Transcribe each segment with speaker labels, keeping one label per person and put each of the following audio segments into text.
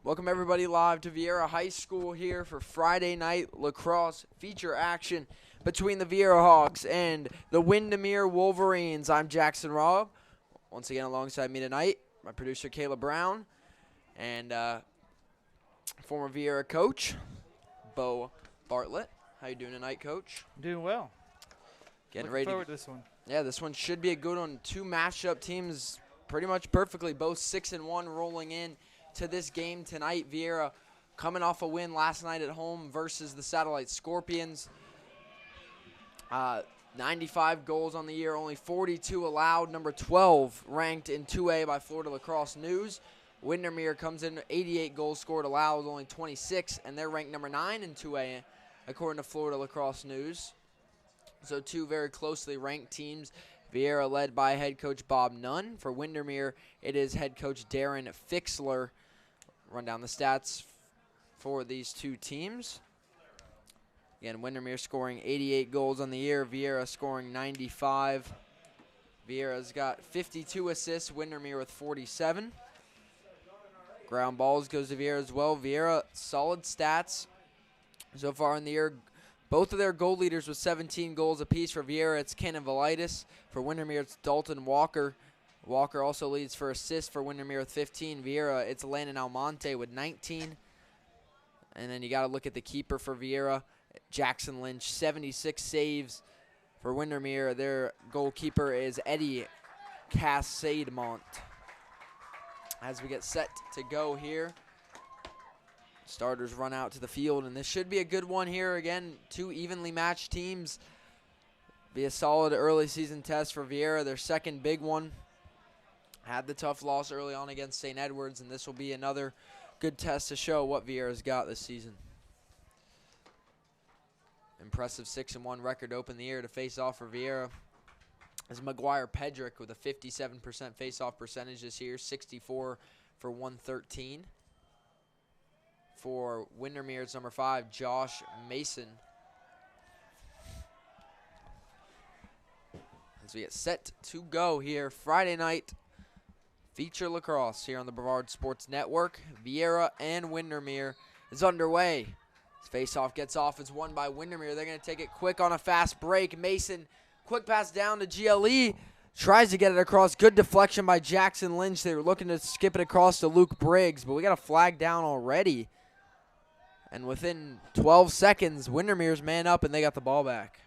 Speaker 1: Welcome everybody live to Viera High School here for Friday night lacrosse feature action between the Viera Hawks and the Windermere Wolverines. I'm Jackson Robb. Once again alongside me tonight, my producer Kayla Brown and former Viera coach Bo Bartlett. How you doing tonight, Coach?
Speaker 2: I'm doing well.
Speaker 1: Getting
Speaker 2: Looking
Speaker 1: ready
Speaker 2: forward to this one.
Speaker 1: Yeah, this one should be a good one. Two matchup teams pretty much perfectly, both 6-1 rolling in to this game tonight. Viera coming off a win last night at home versus the Satellite Scorpions. 95 goals on the year, only 42 allowed. Number 12 ranked in 2A by Florida Lacrosse News. Windermere comes in 88 goals scored allowed, only 26, and they're ranked number 9 in 2A according to Florida Lacrosse News. So two very closely ranked teams. Viera led by head coach Bob Nunn. For Windermere, it is head coach Darren Fixler. Run down the stats for these two teams. Again, Windermere scoring 88 goals on the year. Viera scoring 95. Viera's got 52 assists. Windermere with 47. Ground balls goes to Viera as well. Viera, solid stats so far in the year. Both of their goal leaders with 17 goals apiece. For Viera, it's Kenan Velitis. For Windermere, it's Dalton Walker. Walker also leads for assists for Windermere with 15. Viera, it's Landon Almonte with 19. And then you got to look at the keeper for Viera, Jackson Lynch, 76 saves. For Windermere, their goalkeeper is Eddie Cassademont. As we get set to go here, starters run out to the field, and this should be a good one here. Again, two evenly matched teams. Be a solid early season test for Viera, their second big one. Had the tough loss early on against St. Edwards, and this will be another good test to show what Viera's got this season. Impressive 6-1 record to open the year. To face off for Viera is McGuire Pedrick with a 57% face-off percentage this year, 64 for 113. For Windermere, it's number 5, Josh Mason. As we get set to go here, Friday night feature lacrosse here on the Brevard Sports Network. Viera and Windermere is underway. This face-off gets off. It's won by Windermere. They're going to take it quick on a fast break. Mason, quick pass down to GLE. Tries to get it across. Good deflection by Jackson Lynch. They were looking to skip it across to Luke Briggs, but we got a flag down already. And within 12 seconds, Windermere's man up, and they got the ball back.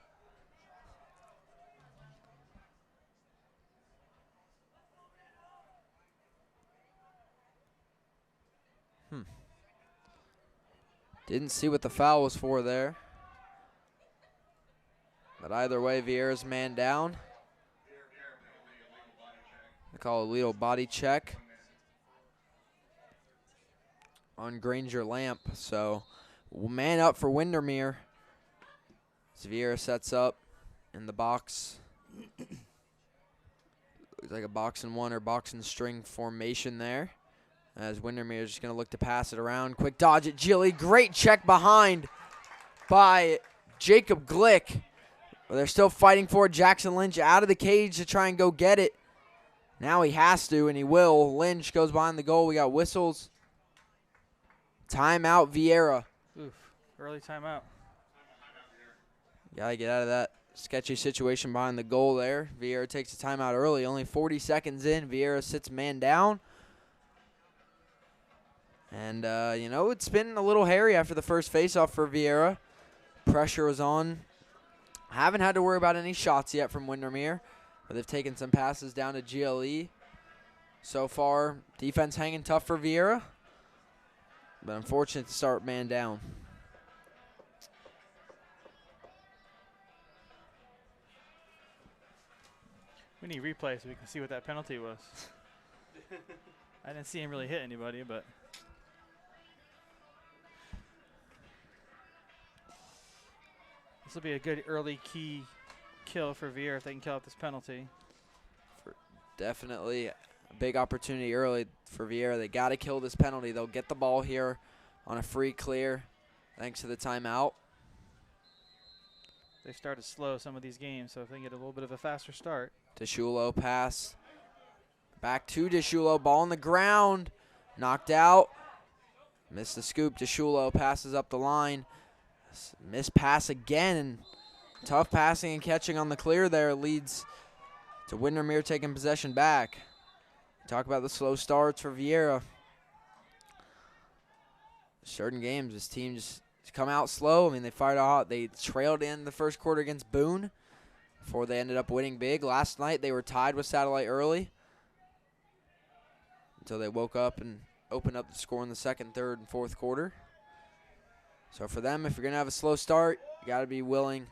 Speaker 1: Didn't see what the foul was for there. But either way, Viera's man down. They call it a legal body check on Granger Lamp. So, man up for Windermere. Viera sets up in the box. Looks like a box and one or box and string formation there. As Windermere is just going to look to pass it around. Quick dodge at Gilly. Great check behind by Jacob Glick. Well, they're still fighting for it. Jackson Lynch out of the cage to try and go get it. Now he has to, and he will. Lynch goes behind the goal. We got whistles. Timeout, Viera.
Speaker 2: Oof, early timeout.
Speaker 1: Got to get out of that sketchy situation behind the goal there. Viera takes a timeout early. Only 40 seconds in. Viera sits man down. And, it's been a little hairy after the first faceoff for Viera. Pressure was on. Haven't had to worry about any shots yet from Windermere, but they've taken some passes down to GLE. So far, defense hanging tough for Viera, but unfortunate to start man down.
Speaker 2: We need replay so we can see what that penalty was. I didn't see him really hit anybody, but this will be a good early key kill for Viera if they can kill out this penalty.
Speaker 1: Definitely a big opportunity early for Viera. They got to kill this penalty. They'll get the ball here on a free clear thanks to the timeout.
Speaker 2: They started slow some of these games, so if they can get a little bit of a faster start.
Speaker 1: DeShulo pass. Back to DeShulo. Ball on the ground. Knocked out. Missed the scoop. DeShulo passes up the line. Missed pass again. And tough passing and catching on the clear there leads to Windermere taking possession back. Talk about the slow starts for Viera. Certain games, this team just come out slow. I mean, they fired out. They trailed in the first quarter against Boone before they ended up winning big. Last night, they were tied with Satellite early until they woke up and opened up the score in the second, third, and fourth quarter. So for them, if you're going to have a slow start, you got to be willing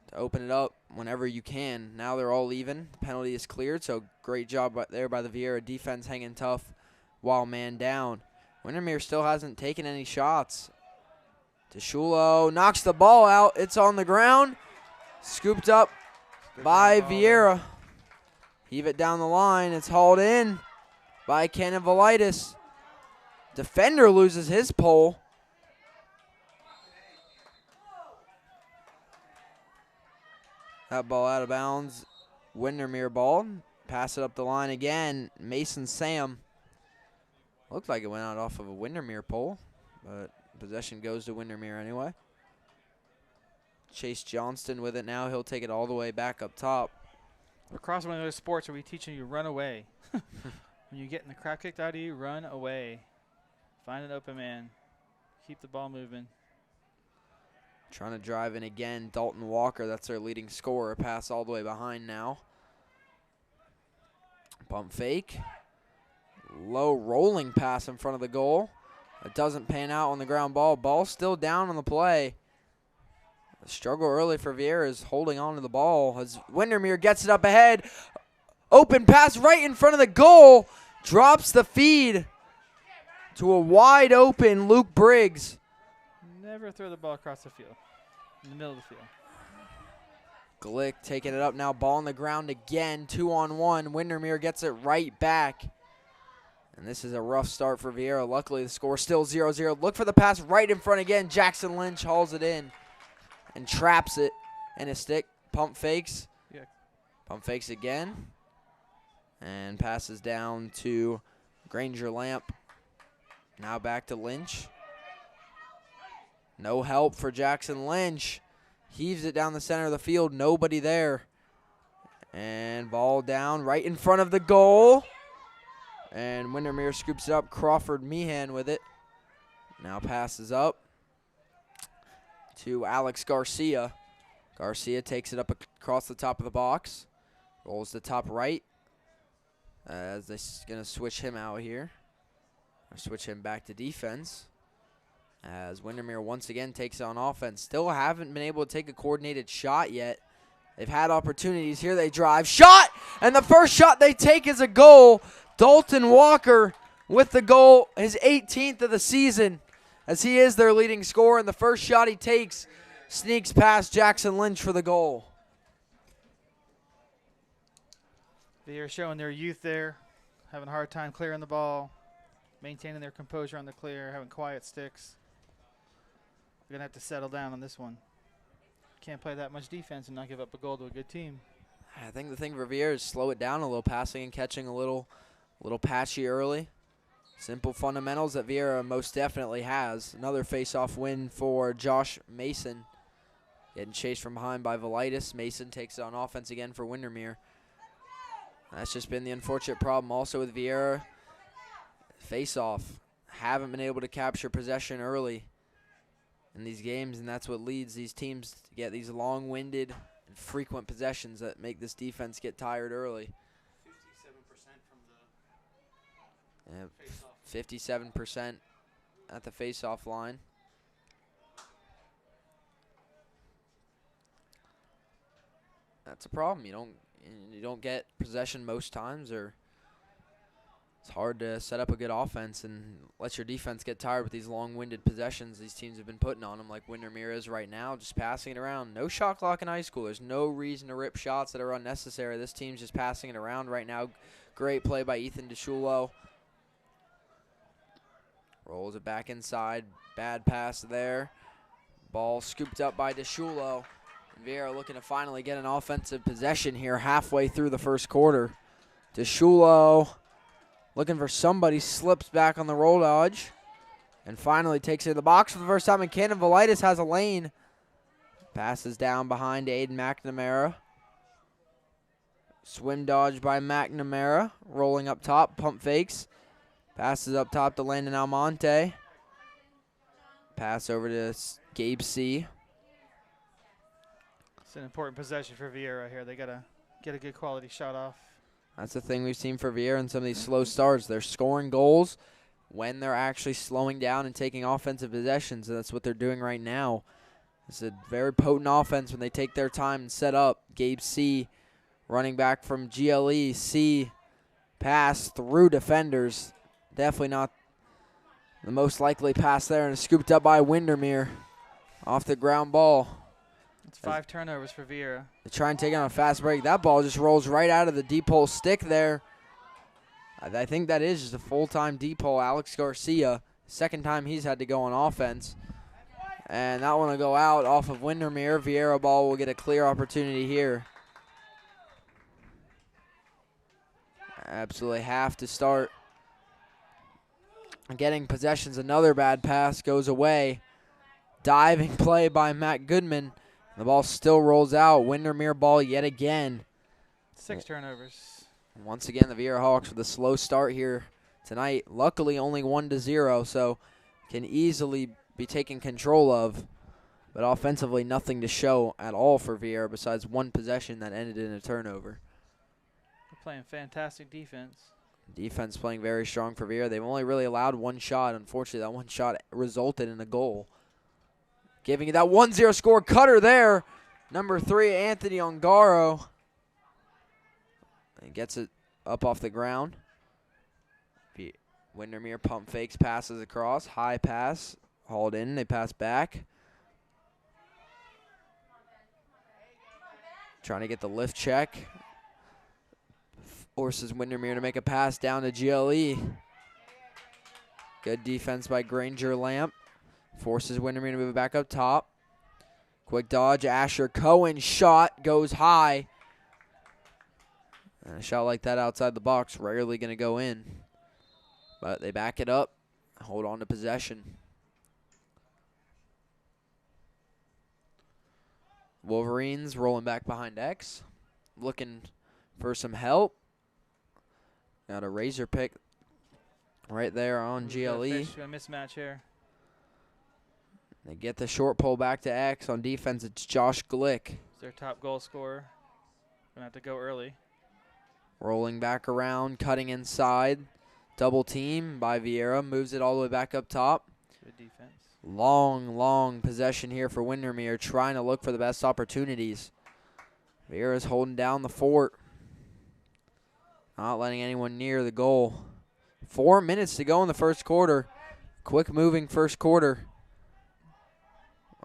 Speaker 1: to open it up whenever you can. Now they're all even. The penalty is cleared, so great job there by the Viera defense hanging tough while man down. Windermere still hasn't taken any shots. DeShulo knocks the ball out. It's on the ground. Scooped up by Viera. Heave it down the line. It's hauled in by Canavalitis. Defender loses his pole. That ball out of bounds. Windermere ball. Pass it up the line again. Mason Sam. Looked like it went out off of a Windermere pole, but possession goes to Windermere anyway. Chase Johnston with it now. He'll take it all the way back up top.
Speaker 2: Lacrosse is one of those sports where we teach you to run away. When you get the crap kicked out of you, run away. Find an open man. Keep the ball moving.
Speaker 1: Trying to drive in again. Dalton Walker, that's their leading scorer. Pass all the way behind now. Pump fake. Low rolling pass in front of the goal. It doesn't pan out on the ground ball. Ball still down on the play. The struggle early for Viera is holding on to the ball as Windermere gets it up ahead. Open pass right in front of the goal. Drops the feed to a wide open Luke Briggs.
Speaker 2: Never throw the ball across the field, in the middle of the field.
Speaker 1: Glick taking it up now. Ball on the ground again. 2-on-1. Windermere gets it right back. And this is a rough start for Viera. Luckily, the score still 0-0. Look for the pass right in front again. Jackson Lynch hauls it in and traps it in a stick. Pump fakes.
Speaker 2: Yeah.
Speaker 1: Pump fakes again. And passes down to Granger Lamp. Now back to Lynch. No help for Jackson Lynch. Heaves it down the center of the field. Nobody there. And ball down right in front of the goal. And Windermere scoops it up. Crawford Meehan with it. Now passes up to Alex Garcia. Garcia takes it up across the top of the box. Rolls the top right. As they're going to switch him out here. Or switch him back to defense. As Windermere once again takes it on offense. Still haven't been able to take a coordinated shot yet. They've had opportunities. Here they drive. Shot! And the first shot they take is a goal. Dalton Walker with the goal, his 18th of the season, as he is their leading scorer. And the first shot he takes sneaks past Jackson Lynch for the goal.
Speaker 2: They are showing their youth there, having a hard time clearing the ball, maintaining their composure on the clear, having quiet sticks. We're going to have to settle down on this one. Can't play that much defense and not give up a goal to a good team.
Speaker 1: I think the thing for Viera is slow it down a little, passing and catching a little patchy early. Simple fundamentals that Viera most definitely has. Another face-off win for Josh Mason. Getting chased from behind by Velitis. Mason takes it on offense again for Windermere. That's just been the unfortunate problem also with Viera. Face-off. Haven't been able to capture possession early in these games, and that's what leads these teams to get these long-winded and frequent possessions that make this defense get tired early.
Speaker 2: 57% from the face-off.
Speaker 1: 57% at the face-off line. That's a problem. You don't get possession most times, or it's hard to set up a good offense and let your defense get tired with these long-winded possessions these teams have been putting on them, like Windermere is right now, just passing it around. No shot clock in high school. There's no reason to rip shots that are unnecessary. This team's just passing it around right now. Great play by Ethan DeShulo. Rolls it back inside. Bad pass there. Ball scooped up by DeShulo. Viera looking to finally get an offensive possession here halfway through the first quarter. DeShulo looking for somebody, slips back on the roll dodge. And finally takes it to the box for the first time, and Cannon Velitis has a lane. Passes down behind Aiden McNamara. Swim dodge by McNamara. Rolling up top, pump fakes. Passes up top to Landon Almonte. Pass over to Gabe C.
Speaker 2: It's an important possession for Viera here. They got to get a good quality shot off.
Speaker 1: That's the thing we've seen for Viera in some of these slow starts. They're scoring goals when they're actually slowing down and taking offensive possessions, and that's what they're doing right now. It's a very potent offense when they take their time and set up. Gabe C. running back from GLE. C. pass through defenders. Definitely not the most likely pass there, and it's scooped up by Windermere off the ground ball.
Speaker 2: It's 5 turnovers for Viera.
Speaker 1: They try and take it on a fast break. That ball just rolls right out of the deep hole stick there. I think that is just a full-time deep hole. Alex Garcia, second time he's had to go on offense. And that one will go out off of Windermere. Viera ball will get a clear opportunity here. Absolutely have to start getting possessions. Another bad pass goes away. Diving play by Matt Goodman. The ball still rolls out. Windermere ball yet again.
Speaker 2: 6 turnovers.
Speaker 1: Once again, the Viera Hawks with a slow start here tonight. Luckily, only 1-0, so can easily be taken control of. But offensively, nothing to show at all for Viera besides one possession that ended in a turnover.
Speaker 2: They're playing fantastic defense.
Speaker 1: Defense playing very strong for Viera. They've only really allowed one shot. Unfortunately, that one shot resulted in a goal. Giving it that 1-0 score cutter there. Number 3, Anthony Ongaro. And gets it up off the ground. Windermere pump fakes, passes across. High pass, hauled in. They pass back. Trying to get the lift check. Forces Windermere to make a pass down to GLE. Good defense by Granger Lamp. Forces Windermere to move it back up top. Quick dodge. Asher Cohen shot goes high. And a shot like that outside the box rarely going to go in. But they back it up. Hold on to possession. Wolverines rolling back behind X. Looking for some help. Got a razor pick right there on GLE.
Speaker 2: A mismatch here.
Speaker 1: They get the short pull back to X. On defense, it's Josh Glick.
Speaker 2: It's their top goal scorer. Gonna have to go early.
Speaker 1: Rolling back around, cutting inside. Double team by Viera. Moves it all the way back up top.
Speaker 2: Good defense.
Speaker 1: Long possession here for Windermere, trying to look for the best opportunities. Viera's holding down the fort. Not letting anyone near the goal. 4 minutes to go in the first quarter. Quick moving first quarter.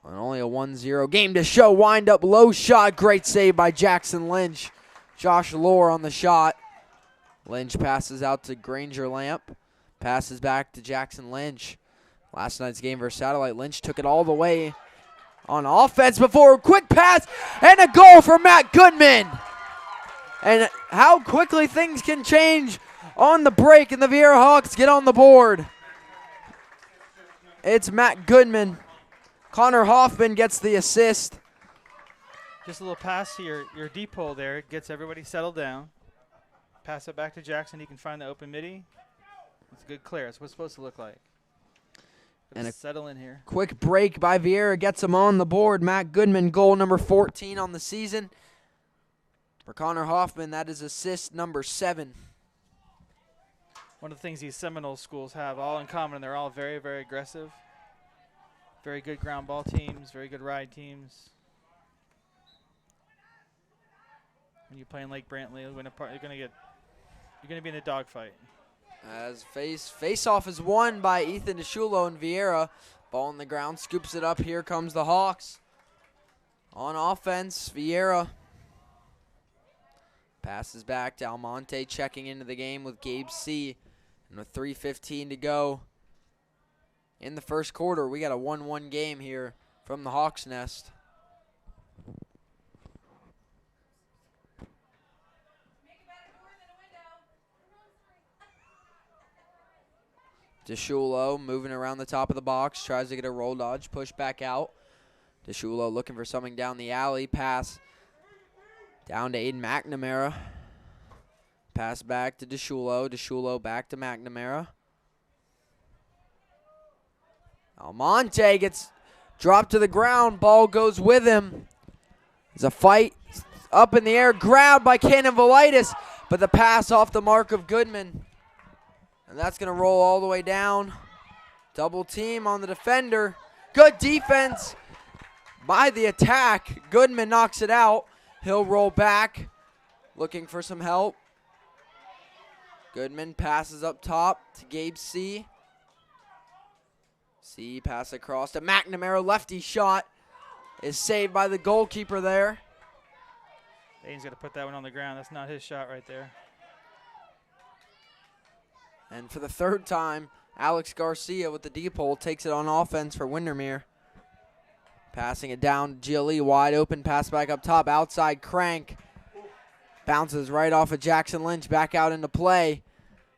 Speaker 1: And only a 1-0 game to show. Wind up low shot. Great save by Jackson Lynch. Josh Lohr on the shot. Lynch passes out to Granger Lamp. Passes back to Jackson Lynch. Last night's game versus Satellite, Lynch took it all the way on offense before a quick pass and a goal for Matt Goodman. And how quickly things can change on the break, and the Viera Hawks get on the board. It's Matt Goodman. Connor Hoffman gets the assist.
Speaker 2: Just a little pass to your deep hole there. It gets everybody settled down. Pass it back to Jackson. He can find the open midi. It's a good clear. It's what it's supposed to look like.
Speaker 1: And a
Speaker 2: settle in here.
Speaker 1: Quick break by Viera gets him on the board. Matt Goodman, goal number 14 on the season. For Connor Hoffman, that is assist number 7.
Speaker 2: One of the things these Seminole schools have all in common, they're all very, very aggressive. Very good ground ball teams, very good ride teams. When you play in Lake Brantley, you're gonna be in a dogfight.
Speaker 1: As face-off is won by Ethan DeSchulo and Viera. Ball on the ground, scoops it up. Here comes the Hawks. On offense, Viera passes back to Almonte, checking into the game with Gabe C. And with 3:15 to go in the first quarter, we got a 1-1 game here from the Hawks Nest. DeShulo moving around the top of the box, tries to get a roll dodge, push back out. DeShulo looking for something down the alley, pass down to Aiden McNamara. Pass back to DeShulo, DeShulo back to McNamara. Almonte gets dropped to the ground, ball goes with him. There's a fight up in the air, grabbed by Cannon Velitis, but the pass off the mark of Goodman. And that's going to roll all the way down. Double team on the defender. Good defense by the attack. Goodman knocks it out. He'll roll back, looking for some help. Goodman passes up top to Gabe C. C pass across to McNamara. Lefty shot is saved by the goalkeeper there.
Speaker 2: Aiden's got to put that one on the ground. That's not his shot right there.
Speaker 1: And for the third time, Alex Garcia with the deep hole takes it on offense for Windermere. Passing it down to GLE, wide open, pass back up top, outside Crank. Bounces right off of Jackson Lynch, back out into play.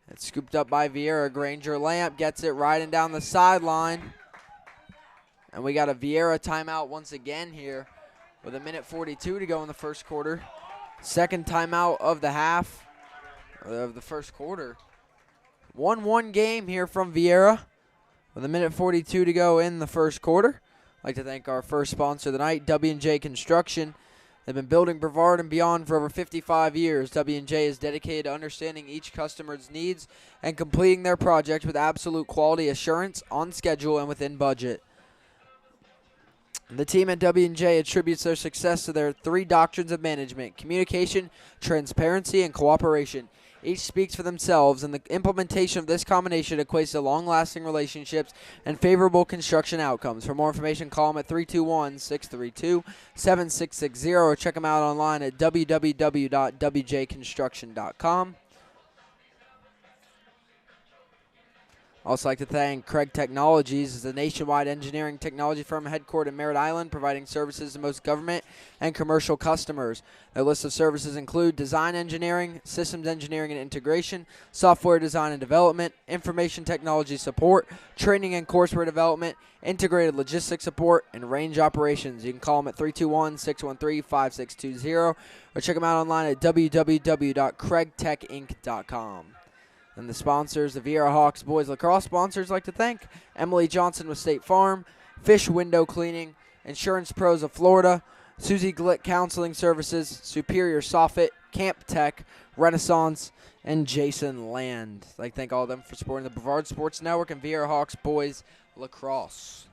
Speaker 1: It's scooped up by Viera. Granger Lamp gets it riding down the sideline. And we got a Viera timeout once again here with 1:42 to go in the first quarter. Second timeout of the half, or of the first quarter. 1-1 game here from Viera with 1:42 to go in the first quarter. I'd like to thank our first sponsor of the night, W&J Construction. They've been building Brevard and beyond for over 55 years. W&J is dedicated to understanding each customer's needs and completing their project with absolute quality assurance, on schedule, and within budget. The team at W&J attributes their success to their 3 doctrines of management: communication, transparency, and cooperation. Each speaks for themselves, and the implementation of this combination equates to long-lasting relationships and favorable construction outcomes. For more information, call them at 321-632-7660 or check them out online at www.wjconstruction.com. Also like to thank Craig Technologies, is a nationwide engineering technology firm headquartered in Merritt Island, providing services to most government and commercial customers. Their list of services include design engineering, systems engineering and integration, software design and development, information technology support, training and courseware development, integrated logistics support, and range operations. You can call them at 321-613-5620 or check them out online at www.craigtechinc.com. And the sponsors, the Viera Hawks boys lacrosse sponsors, like to thank Emily Johnson with State Farm, Fish Window Cleaning, Insurance Pros of Florida, Susie Glick Counseling Services, Superior Soffit, Camp Tech, Renaissance, and Jason Land. I'd like to thank all of them for supporting the Brevard Sports Network and Viera Hawks boys lacrosse.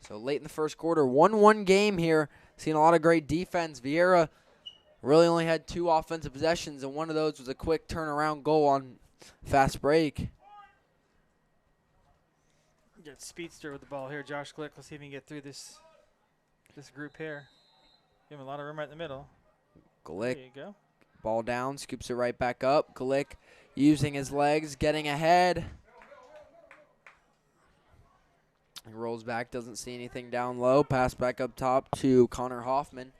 Speaker 1: So late in the first quarter, 1-1 game here. Seen a lot of great defense. Viera really only had 2 offensive possessions, and one of those was a quick turnaround goal on fast break.
Speaker 2: Get Speedster with the ball here. Josh Glick. Let's see if he can get through this group here. Give him a lot of room right in the middle.
Speaker 1: Glick.
Speaker 2: There you go.
Speaker 1: Ball down, scoops it right back up. Glick using his legs, getting ahead. He rolls back, doesn't see anything down low. Pass back up top to Connor Hoffman.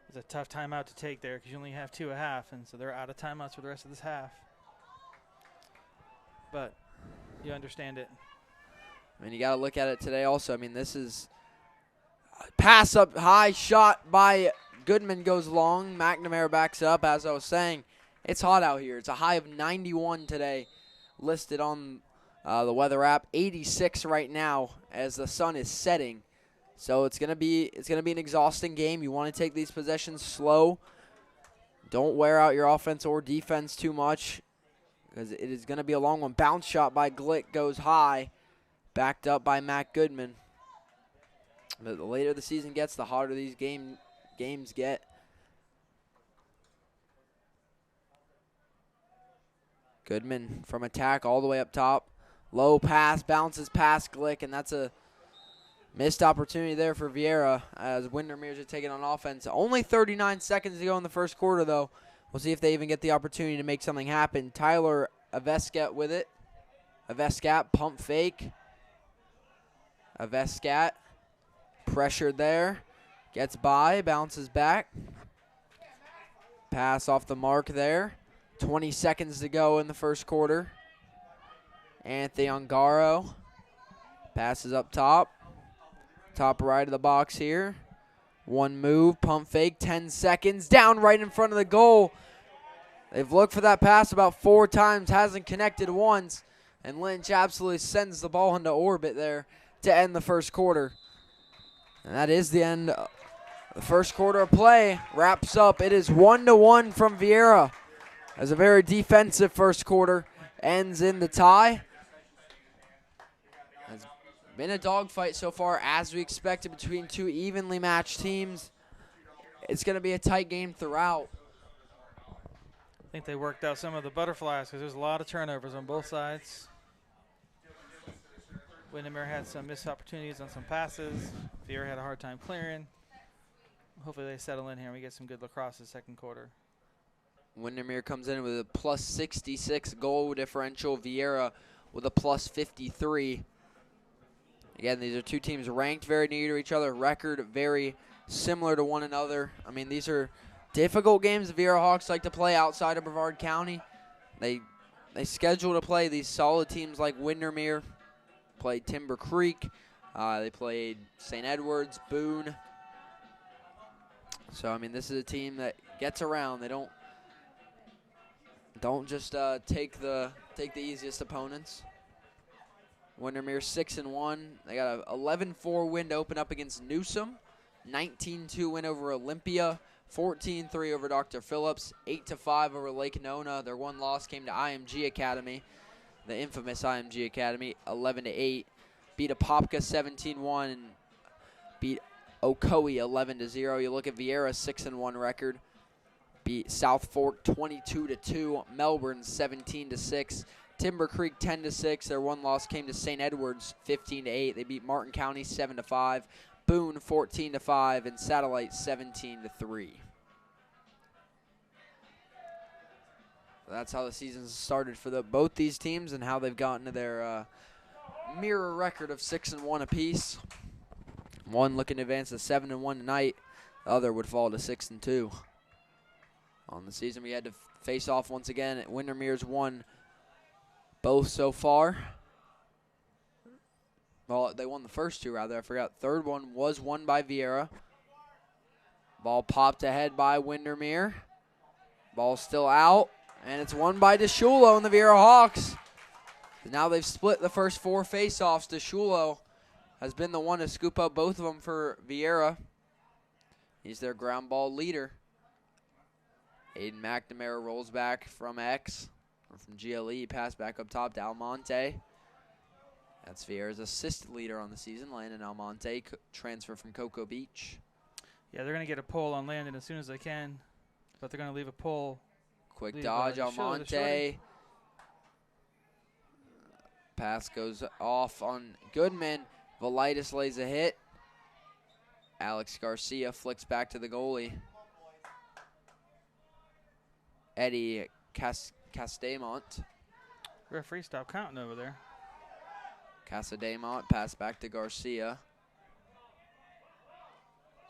Speaker 2: It's a tough timeout to take there because you only have 2 a half, and so they're out of timeouts for the rest of this half. But you understand it.
Speaker 1: I mean, you got to look at it today also. I mean, this is pass up high, shot by Goodman goes long. McNamara backs up. As I was saying, it's hot out here. It's a high of 91 today listed on the weather app. 86 right now as the sun is setting. So it's gonna be an exhausting game. You want to take these possessions slow. Don't wear out your offense or defense too much, because it is gonna be a long one. Bounce shot by Glick goes high, backed up by Matt Goodman. But the later the season gets, the harder these games get. Goodman from attack all the way up top. Low pass, bounces past Glick, and that's a missed opportunity there for Viera as Windermere's are taking on offense. Only 39 seconds to go in the first quarter, though. We'll see if they even get the opportunity to make something happen. Tyler Avescat with it. Avescat, pump fake. Avescat, pressured there. Gets by, bounces back. Pass off the mark there. 20 seconds to go in the first quarter. Anthony Ongaro passes up top. Top right of the box here. One move, pump fake, 10 seconds. Down right in front of the goal. They've looked for that pass about 4 times, hasn't connected once. And Lynch absolutely sends the ball into orbit there to end the first quarter. And that is the end of the first quarter of play. Wraps up. It is 1-1 from Viera. As a very defensive first quarter ends in the tie. It's been a dogfight so far, as we expected, between two evenly matched teams. It's going to be a tight game throughout.
Speaker 2: I think they worked out some of the butterflies because there's a lot of turnovers on both sides. Windermere had some missed opportunities on some passes. Viera had a hard time clearing. Hopefully they settle in here and we get some good lacrosse in the second quarter.
Speaker 1: Windermere comes in with a plus 66 goal differential. Viera with a plus 53. Again, these are two teams ranked very near to each other. Record very similar to one another. I mean, these are difficult games the Viera Hawks like to play outside of Brevard County. They schedule to play these solid teams like Windermere. Played Timber Creek. They played St. Edwards, Boone. So, I mean, this is a team that gets around. They don't just take the easiest opponents. Windermere 6-1. They got a 11-4 win to open up against Newsom. 19-2 win over Olympia. 14-3 over Dr. Phillips. 8-5 over Lake Nona. Their one loss came to IMG Academy, the infamous IMG Academy. 11-8. Beat Apopka 17-1 and beat Ocoee 11-0. You look at Viera's 6-1 record. Beat South Fork 22-2. Melbourne 17-6. Timber Creek 10-6. Their one loss came to St. Edwards 15-8. They beat Martin County 7-5. Boone 14-5 and Satellite 17-3. That's how the season started for both these teams and how they've gotten to their mirror record of 6-1 apiece. One looking to advance to 7-1 tonight. The other would fall to 6-2. On the season, we had to face off once again. Windermere's won both so far. Well, they won the first two, rather. I forgot. Third one was won by Viera. Ball popped ahead by Windermere. Ball still out, and it's won by DeShulo and the Viera Hawks. Now they've split the first 4 faceoffs. DeShulo has been the one to scoop up both of them for Viera. He's their ground ball leader. Aiden McNamara rolls back from X, or from GLE, pass back up top to Almonte. That's Viera's assist leader on the season, Landon Almonte, transfer from Cocoa Beach.
Speaker 2: Yeah, they're going to get a pull on Landon as soon as they can, but they're going to leave a pull.
Speaker 1: Quick dodge, Almonte. Pass goes off on Goodman. Velitis lays a hit. Alex Garcia flicks back to the goalie. Eddie Castamont.
Speaker 2: Referee stop counting over there.
Speaker 1: Casademont, pass back to Garcia.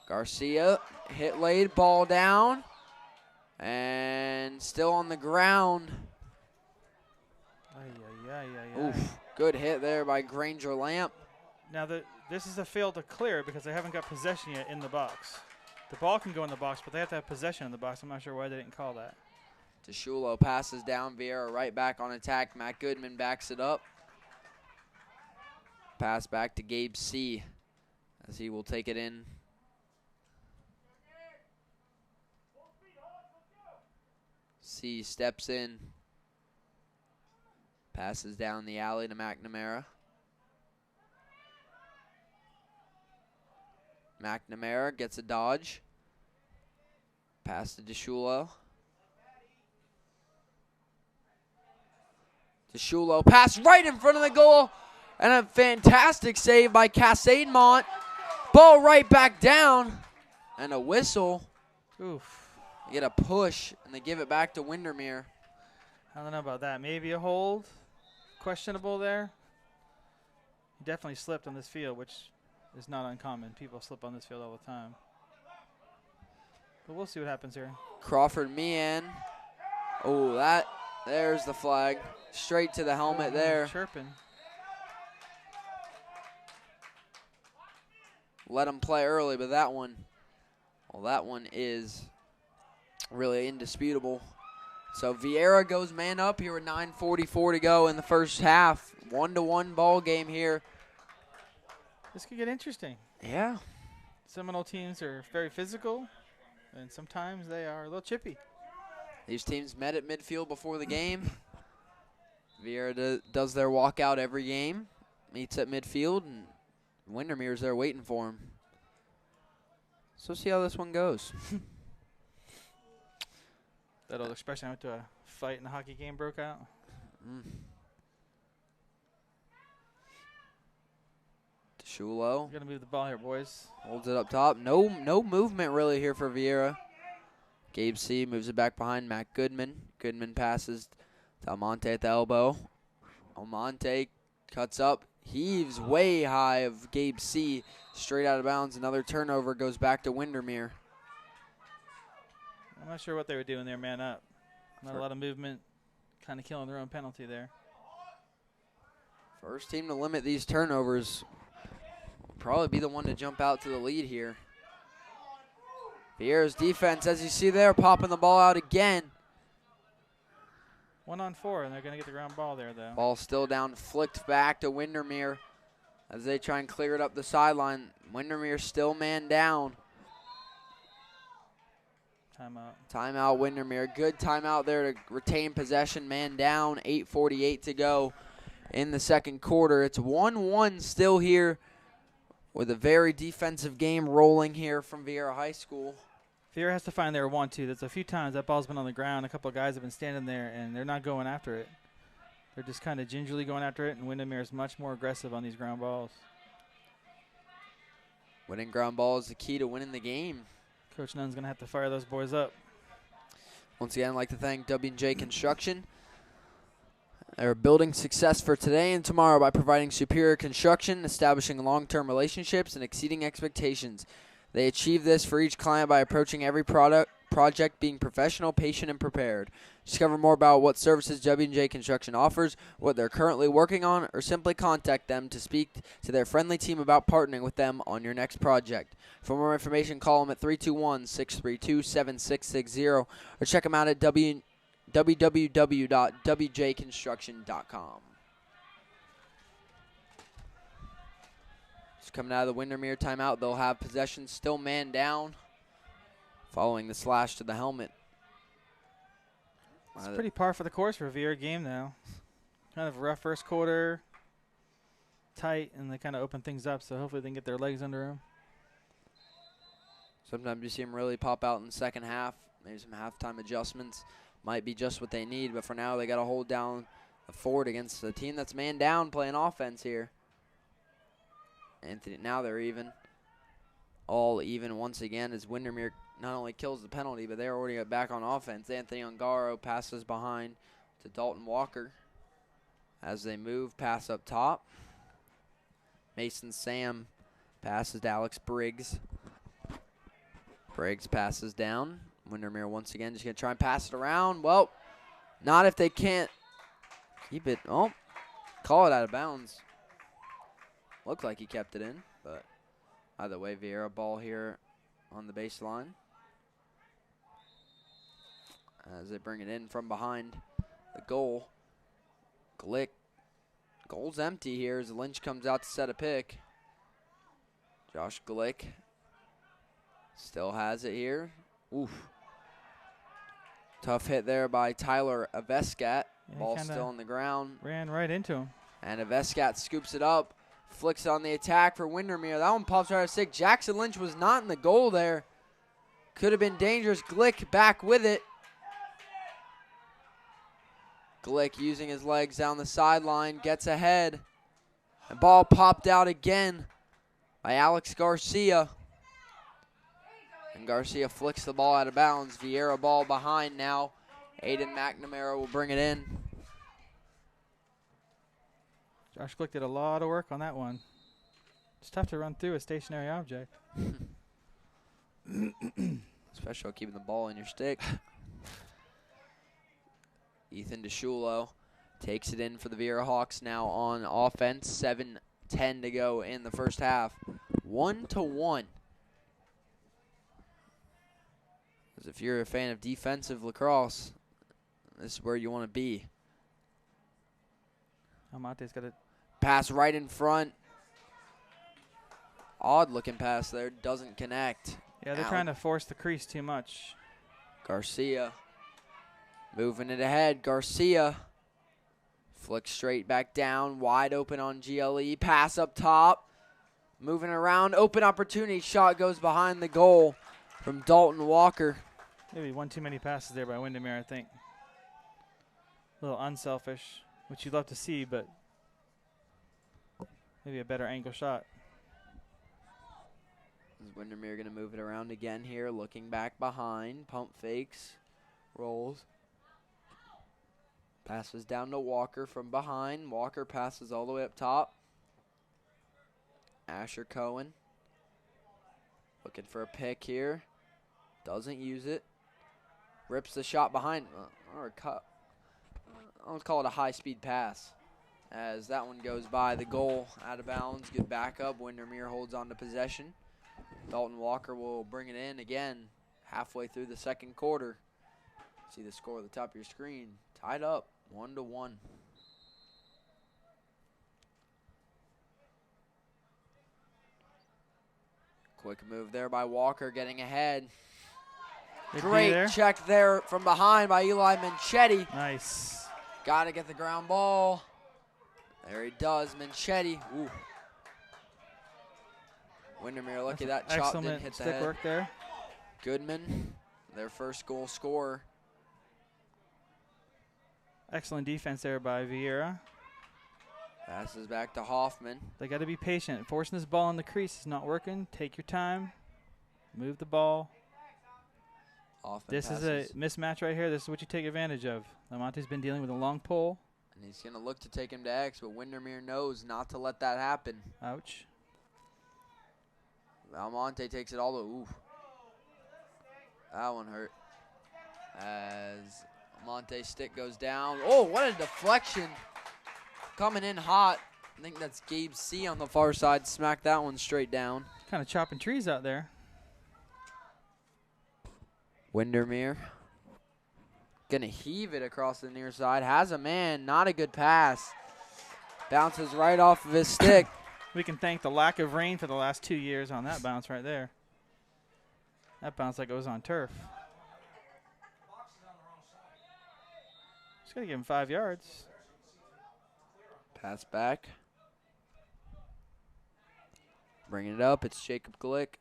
Speaker 1: Garcia, hit laid, ball down, and still on the ground. Oof, good hit there by Granger Lamp.
Speaker 2: Now, this is a fail to clear because they haven't got possession yet in the box. The ball can go in the box, but they have to have possession in the box. I'm not sure why they didn't call that.
Speaker 1: DeShulo passes down. Viera right back on attack. Matt Goodman backs it up. Pass back to Gabe C. as he will take it in. C steps in. Passes down the alley to McNamara. McNamara gets a dodge. Pass to DeShulo. DeShulo pass right in front of the goal. And a fantastic save by Casademont. Ball right back down. And a whistle.
Speaker 2: Oof.
Speaker 1: You get a push, and they give it back to Windermere.
Speaker 2: I don't know about that. Maybe a hold. Questionable there. He definitely slipped on this field, which is not uncommon. People slip on this field all the time. But we'll see what happens here.
Speaker 1: Crawford Meehan Oh, there's the flag. Straight to the helmet there.
Speaker 2: Chirping.
Speaker 1: Let him play early, but that one is really indisputable. So Viera goes man up here with 9:44 to go in the first half. 1-1 ball game here.
Speaker 2: This could get interesting.
Speaker 1: Yeah.
Speaker 2: Seminole teams are very physical, and sometimes they are a little chippy.
Speaker 1: These teams met at midfield before the game. Viera does their walkout every game, meets at midfield, and Windermere's there waiting for him. So see how this one goes.
Speaker 2: That old expression, I went to a fight and a hockey game broke out.
Speaker 1: Shulo
Speaker 2: We're going to move the ball here, boys.
Speaker 1: holds it up top. No movement really here for Viera. Gabe C. moves it back behind Matt Goodman. Goodman passes to Almonte at the elbow. Almonte cuts up, heaves way high of Gabe C. Straight out of bounds. Another turnover goes back to Windermere.
Speaker 2: I'm not sure what they were doing there, man up. Not a lot of movement, kind of killing their own penalty there.
Speaker 1: First team to limit these turnovers will probably be the one to jump out to the lead here. Viera's defense, as you see there, popping the ball out again.
Speaker 2: 1-on-4, and they're going to get the ground ball there, though.
Speaker 1: Ball still down, flicked back to Windermere as they try and clear it up the sideline. Windermere still man down.
Speaker 2: Timeout.
Speaker 1: Timeout, Windermere. Good timeout there to retain possession. Man down, 8:48 to go in the second quarter. It's 1-1 still here with a very defensive game rolling here from Viera High School.
Speaker 2: Viera has to find their 1-2. That's a few times that ball's been on the ground. A couple of guys have been standing there, and they're not going after it. They're just kind of gingerly going after it, and Windermere is much more aggressive on these ground balls.
Speaker 1: Winning ground ball is the key to winning the game.
Speaker 2: Coach Nunn's going to have to fire those boys up.
Speaker 1: Once again, I'd like to thank W&J Construction. They're building success for today and tomorrow by providing superior construction, establishing long-term relationships, and exceeding expectations. They achieve this for each client by approaching every project being professional, patient, and prepared. Discover more about what services W&J Construction offers, what they're currently working on, or simply contact them to speak to their friendly team about partnering with them on your next project. For more information, call them at 321-632-7660 or check them out at www.wjconstruction.com. Just coming out of the Windermere timeout, they'll have possession still man down following the slash to the helmet.
Speaker 2: It's pretty par for the course for a Viera game now. Kind of rough first quarter, tight, and they kind of open things up, so hopefully they can get their legs under them.
Speaker 1: Sometimes you see them really pop out in the second half. Maybe some halftime adjustments might be just what they need, but for now they got to hold down the fort against a team that's man down playing offense here. Anthony, now they're even. All even once again as Windermere not only kills the penalty, but they're already back on offense. Anthony Ungaro passes behind to Dalton Walker. As they move, pass up top. Mason Sam passes to Alex Briggs. Briggs passes down. Windermere once again just going to try and pass it around. Well, not if they can't keep it. Oh, call it out of bounds. Looked like he kept it in, but either way, Viera ball here on the baseline. As they bring it in from behind the goal. Glick. Goal's empty here as Lynch comes out to set a pick. Josh Glick still has it here. Oof. Tough hit there by Tyler Avescat.
Speaker 2: Yeah,
Speaker 1: ball still on the ground.
Speaker 2: Ran right into him.
Speaker 1: And Avescat scoops it up. Flicks on the attack for Windermere. That one pops right out of stick. Jackson Lynch was not in the goal there. Could have been dangerous. Glick back with it. Glick using his legs down the sideline. Gets ahead. The ball popped out again by Alex Garcia. And Garcia flicks the ball out of bounds. Viera ball behind now. Aiden McNamara will bring it in.
Speaker 2: Josh Glick did a lot of work on that one. It's tough to run through a stationary object.
Speaker 1: Especially keeping the ball in your stick. Ethan DeShulo takes it in for the Viera Hawks now on offense. 7:10 to go in the first half. 1-1. As if you're a fan of defensive lacrosse, this is where you want to be.
Speaker 2: Almonte's got a
Speaker 1: pass right in front. Odd looking pass there. Doesn't connect.
Speaker 2: Yeah, they're trying to force the crease too much.
Speaker 1: Garcia moving it ahead. Garcia flicks straight back down. Wide open on GLE. Pass up top. Moving around. Open opportunity. Shot goes behind the goal from Dalton Walker.
Speaker 2: Maybe one too many passes there by Windermere, I think. A little unselfish, which you'd love to see, but maybe a better angle shot.
Speaker 1: Is Windermere going to move it around again here, looking back behind. Pump fakes, rolls. Passes down to Walker from behind. Walker passes all the way up top. Asher Cohen looking for a pick here. Doesn't use it. Rips the shot behind. Or cut. I'll call it a high-speed pass. As that one goes by the goal, out of bounds. Good backup. Windermere holds on to possession. Dalton Walker will bring it in again halfway through the second quarter. See the score at the top of your screen. Tied up 1-1. Quick move there by Walker, getting ahead. Great check there from behind by Eli Manchetti.
Speaker 2: Nice.
Speaker 1: Got to get the ground ball. There he does, Manchetti. Ooh. Windermere lucky that chop didn't hit the head.
Speaker 2: Stick work there.
Speaker 1: Goodman, their first goal scorer.
Speaker 2: Excellent defense there by Viera.
Speaker 1: Passes back to Hoffman.
Speaker 2: They got to be patient. Forcing this ball in the crease is not working. Take your time. Move the ball. This is a mismatch right here. This is what you take advantage of. Lamonte's been dealing with a long pull.
Speaker 1: And he's going to look to take him to X, but Windermere knows not to let that happen.
Speaker 2: Ouch.
Speaker 1: Almonte takes it all the ooh. That one hurt. As Almonte's stick goes down. Oh, what a deflection. Coming in hot. I think that's Gabe C on the far side. Smacked that one straight down.
Speaker 2: Kind of chopping trees out there.
Speaker 1: Windermere gonna heave it across the near side. Has a man. Not a good pass. Bounces right off of his stick.
Speaker 2: We can thank the lack of rain for the last 2 years on that bounce right there. That bounce like it was on turf. Just got to give him 5 yards.
Speaker 1: Pass back. Bringing it up. It's Jacob Glick.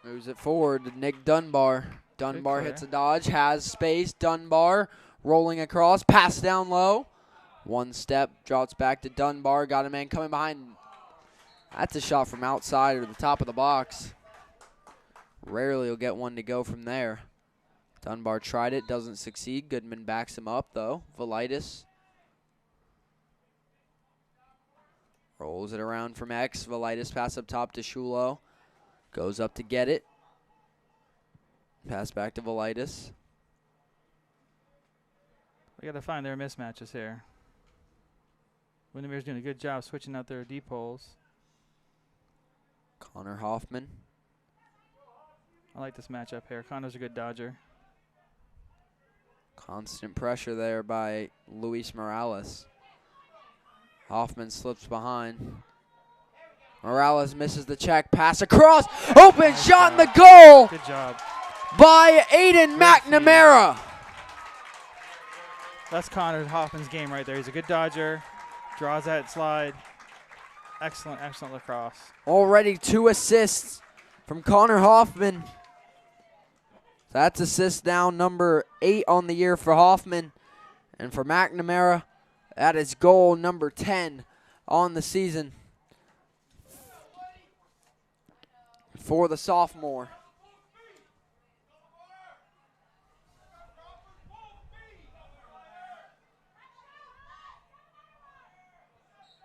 Speaker 1: Moves it forward to Nick Dunbar. Dunbar hits a dodge. Has space. Dunbar rolling across. Pass down low. One step, drops back to Dunbar. Got a man coming behind. That's a shot from outside or the top of the box. Rarely will get one to go from there. Dunbar tried it, doesn't succeed. Goodman backs him up, though. Velitis rolls it around from X. Velitis pass up top to Shulo. Goes up to get it. Pass back to Velitis.
Speaker 2: We got to find their mismatches here. Windermere's doing a good job switching out their deep holes.
Speaker 1: Connor Hoffman.
Speaker 2: I like this matchup here. Connor's a good dodger.
Speaker 1: Constant pressure there by Luis Morales. Hoffman slips behind. Morales misses the check. Pass across. Open shot in the goal.
Speaker 2: Good job.
Speaker 1: By Aiden McNamara.
Speaker 2: That's Connor Hoffman's game right there. He's a good dodger. Draws that slide. Excellent, excellent lacrosse.
Speaker 1: Already 2 assists from Connor Hoffman. That's assist now number 8 on the year for Hoffman. And for McNamara, that is goal number 10 on the season for the sophomore.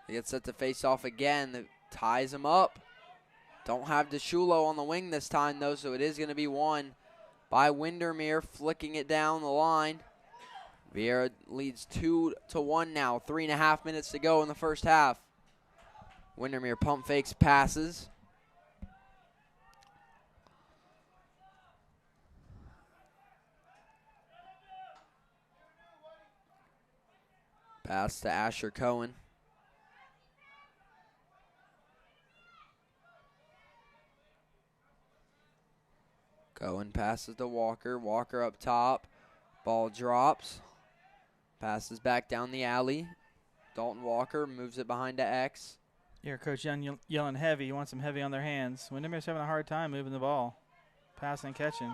Speaker 1: They get set to face off again. That ties him up. Don't have DeShulo on the wing this time, though, so it is going to be won by Windermere, flicking it down the line. Viera leads 2-1 now. 3.5 minutes to go in the first half. Windermere pump fakes, passes. Pass to Asher Cohen. Cohen passes to Walker. Walker up top. Ball drops. Passes back down the alley. Dalton Walker moves it behind to X.
Speaker 2: Here, Coach Young yelling heavy. You want some heavy on their hands. Windermere's having a hard time moving the ball. Passing and catching.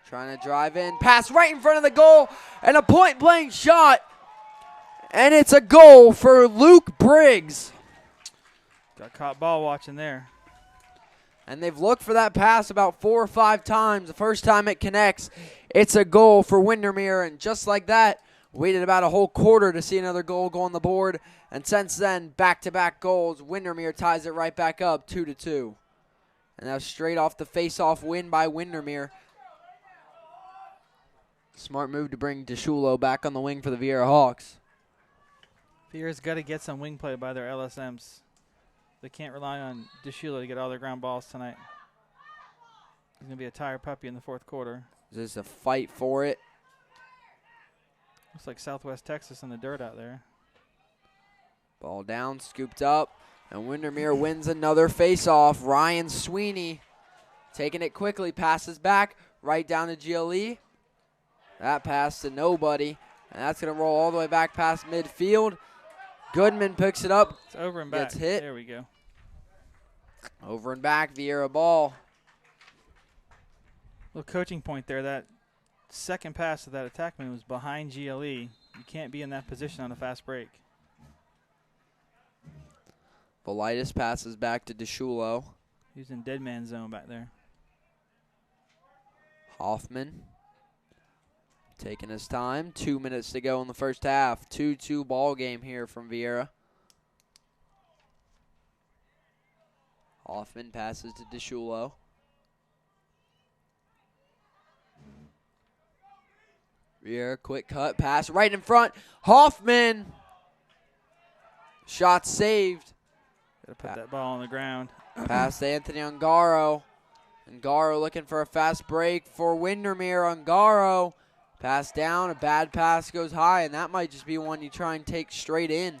Speaker 1: Trying to drive in. Pass right in front of the goal. And a point-blank shot. And it's a goal for Luke Briggs.
Speaker 2: Got caught ball watching there.
Speaker 1: And they've looked for that pass about 4 or 5 times. The first time it connects, it's a goal for Windermere. And just like that, waited about a whole quarter to see another goal go on the board. And since then, back-to-back goals. Windermere ties it right back up, 2-2. And that's straight off the face-off win by Windermere. Smart move to bring DeShulo back on the wing for the Viera Hawks.
Speaker 2: Viera's got to get some wing play by their LSMs. They can't rely on DeShulo to get all their ground balls tonight. He's going to be a tired puppy in the fourth quarter.
Speaker 1: Is this a fight for it?
Speaker 2: Looks like Southwest Texas in the dirt out there.
Speaker 1: Ball down, scooped up, and Windermere wins another face-off. Ryan Sweeney taking it quickly, passes back, right down to GLE. That pass to nobody, and that's going to roll all the way back past midfield. Goodman picks it up.
Speaker 2: It's over and back.
Speaker 1: Gets hit.
Speaker 2: There we go.
Speaker 1: Over and back, Viera ball.
Speaker 2: Little coaching point there. That second pass to that attackman was behind GLE. You can't be in that position on a fast break.
Speaker 1: Velitis passes back to DeShulo.
Speaker 2: He's in dead man zone back there.
Speaker 1: Hoffman taking his time. 2 minutes to go in the first half. 2-2 ball game here from Viera. Hoffman passes to DeShulo. Viera, quick cut, pass right in front. Hoffman! Shot saved.
Speaker 2: Got to put that ball on the ground.
Speaker 1: Pass to Anthony Ungaro. Ungaro looking for a fast break for Windermere. Ungaro. Pass down, a bad pass goes high, and that might just be one you try and take straight in.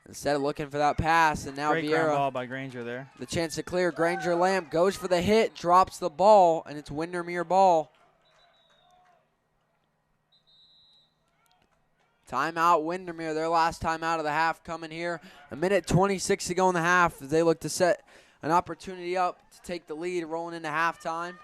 Speaker 1: Instead of looking for that pass, and now
Speaker 2: Great ground
Speaker 1: Viera,
Speaker 2: ball by Granger there.
Speaker 1: the chance to clear. Granger Lamb goes for the hit, drops the ball, and it's Windermere ball. Timeout Windermere, their last timeout of the half coming here. 1:26 to go in the half as they look to set an opportunity up to take the lead rolling into halftime.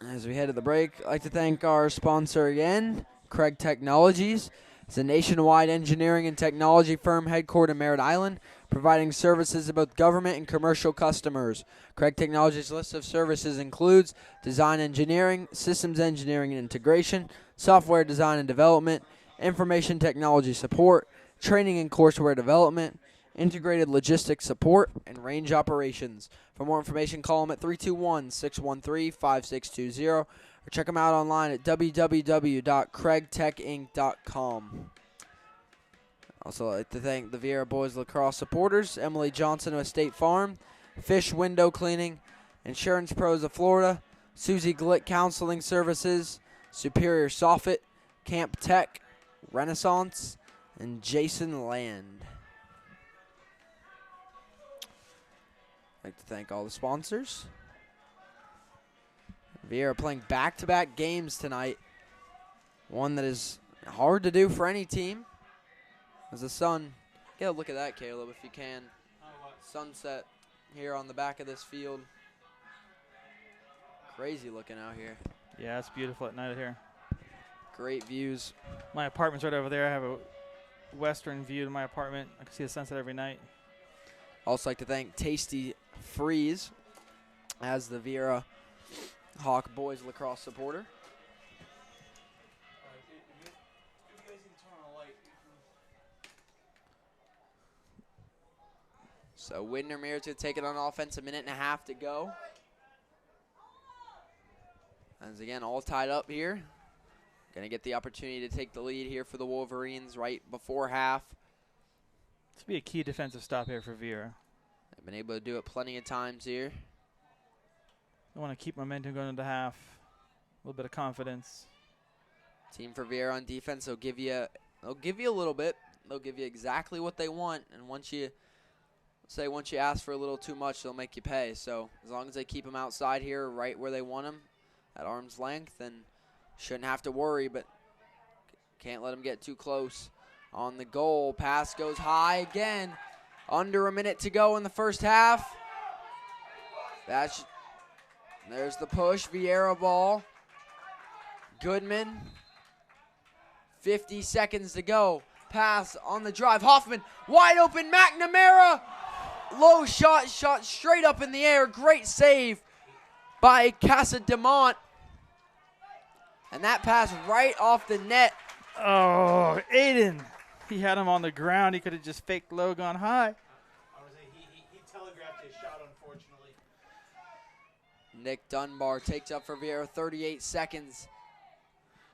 Speaker 1: As we head to the break, I'd like to thank our sponsor again, Craig Technologies. It's a nationwide engineering and technology firm headquartered in Merritt Island, providing services to both government and commercial customers. Craig Technologies' list of services includes design engineering, systems engineering and integration, software design and development, information technology support, training and courseware development, integrated logistics support, and range operations. For more information, call them at 321-613-5620 or check them out online at www.craigtechinc.com. Also, I'd like to thank the Viera Boys Lacrosse supporters, Emily Johnson of State Farm, Fish Window Cleaning, Insurance Pros of Florida, Susie Glick Counseling Services, Superior Soffit, Camp Tech, Renaissance, and Jason Land. I'd like to thank all the sponsors. Viera playing back-to-back games tonight. One that is hard to do for any team. As the sun, get a look at that, Caleb, if you can. Sunset here on the back of this field. Crazy looking out here.
Speaker 2: Yeah, it's beautiful at night here.
Speaker 1: Great views.
Speaker 2: My apartment's right over there. I have a western view to my apartment. I can see the sunset every night.
Speaker 1: Also like to thank Tasty Freeze as the Viera Hawk Boys Lacrosse supporter. So Windermere's going to take it on offense, 1.5 minutes to go. As again, all tied up here. Going to get the opportunity to take the lead here for the Wolverines right before half.
Speaker 2: This will be a key defensive stop here for Viera.
Speaker 1: They've been able to do it plenty of times here.
Speaker 2: They want to keep momentum going into half. A little bit of confidence.
Speaker 1: Team for Viera on defense, they'll give you a little bit. They'll give you exactly what they want, and once you ask for a little too much, they'll make you pay. So as long as they keep them outside here, right where they want them, at arm's length, then shouldn't have to worry, but can't let them get too close. On the goal, pass goes high again. Under a minute to go in the first half. There's the push, Viera ball. Goodman, 50 seconds to go. Pass on the drive, Hoffman, wide open, McNamara. Low shot straight up in the air. Great save by Casademont. And that pass right off the net.
Speaker 2: Oh, Aiden. He had him on the ground. He could have just faked low, gone high.
Speaker 3: He telegraphed his shot, unfortunately.
Speaker 1: Nick Dunbar takes up for Viera, 38 seconds.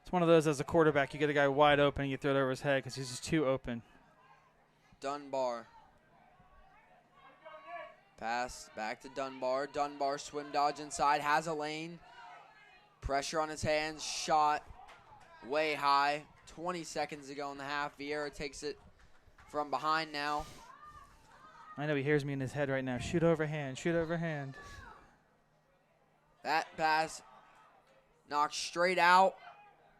Speaker 2: It's one of those as a quarterback. You get a guy wide open, you throw it over his head because he's just too open.
Speaker 1: Dunbar. Pass back to Dunbar. Dunbar swim dodge inside, has a lane. Pressure on his hands, shot way high. 20 seconds to go in the half. Viera takes it from behind now.
Speaker 2: I know he hears me in his head right now. Shoot overhand, shoot overhand.
Speaker 1: That pass knocked straight out.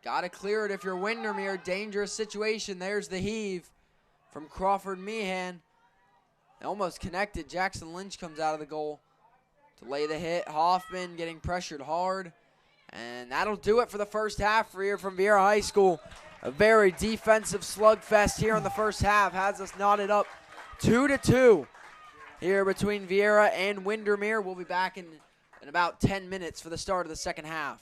Speaker 1: Got to clear it if you're Windermere. Dangerous situation. There's the heave from Crawford Meehan. Almost connected. Jackson Lynch comes out of the goal to lay the hit. Hoffman getting pressured hard. And that'll do it for the first half for here from Viera High School. A very defensive slugfest here in the first half. Has us knotted up 2-2 here between Viera and Windermere. We'll be back in about 10 minutes for the start of the second half.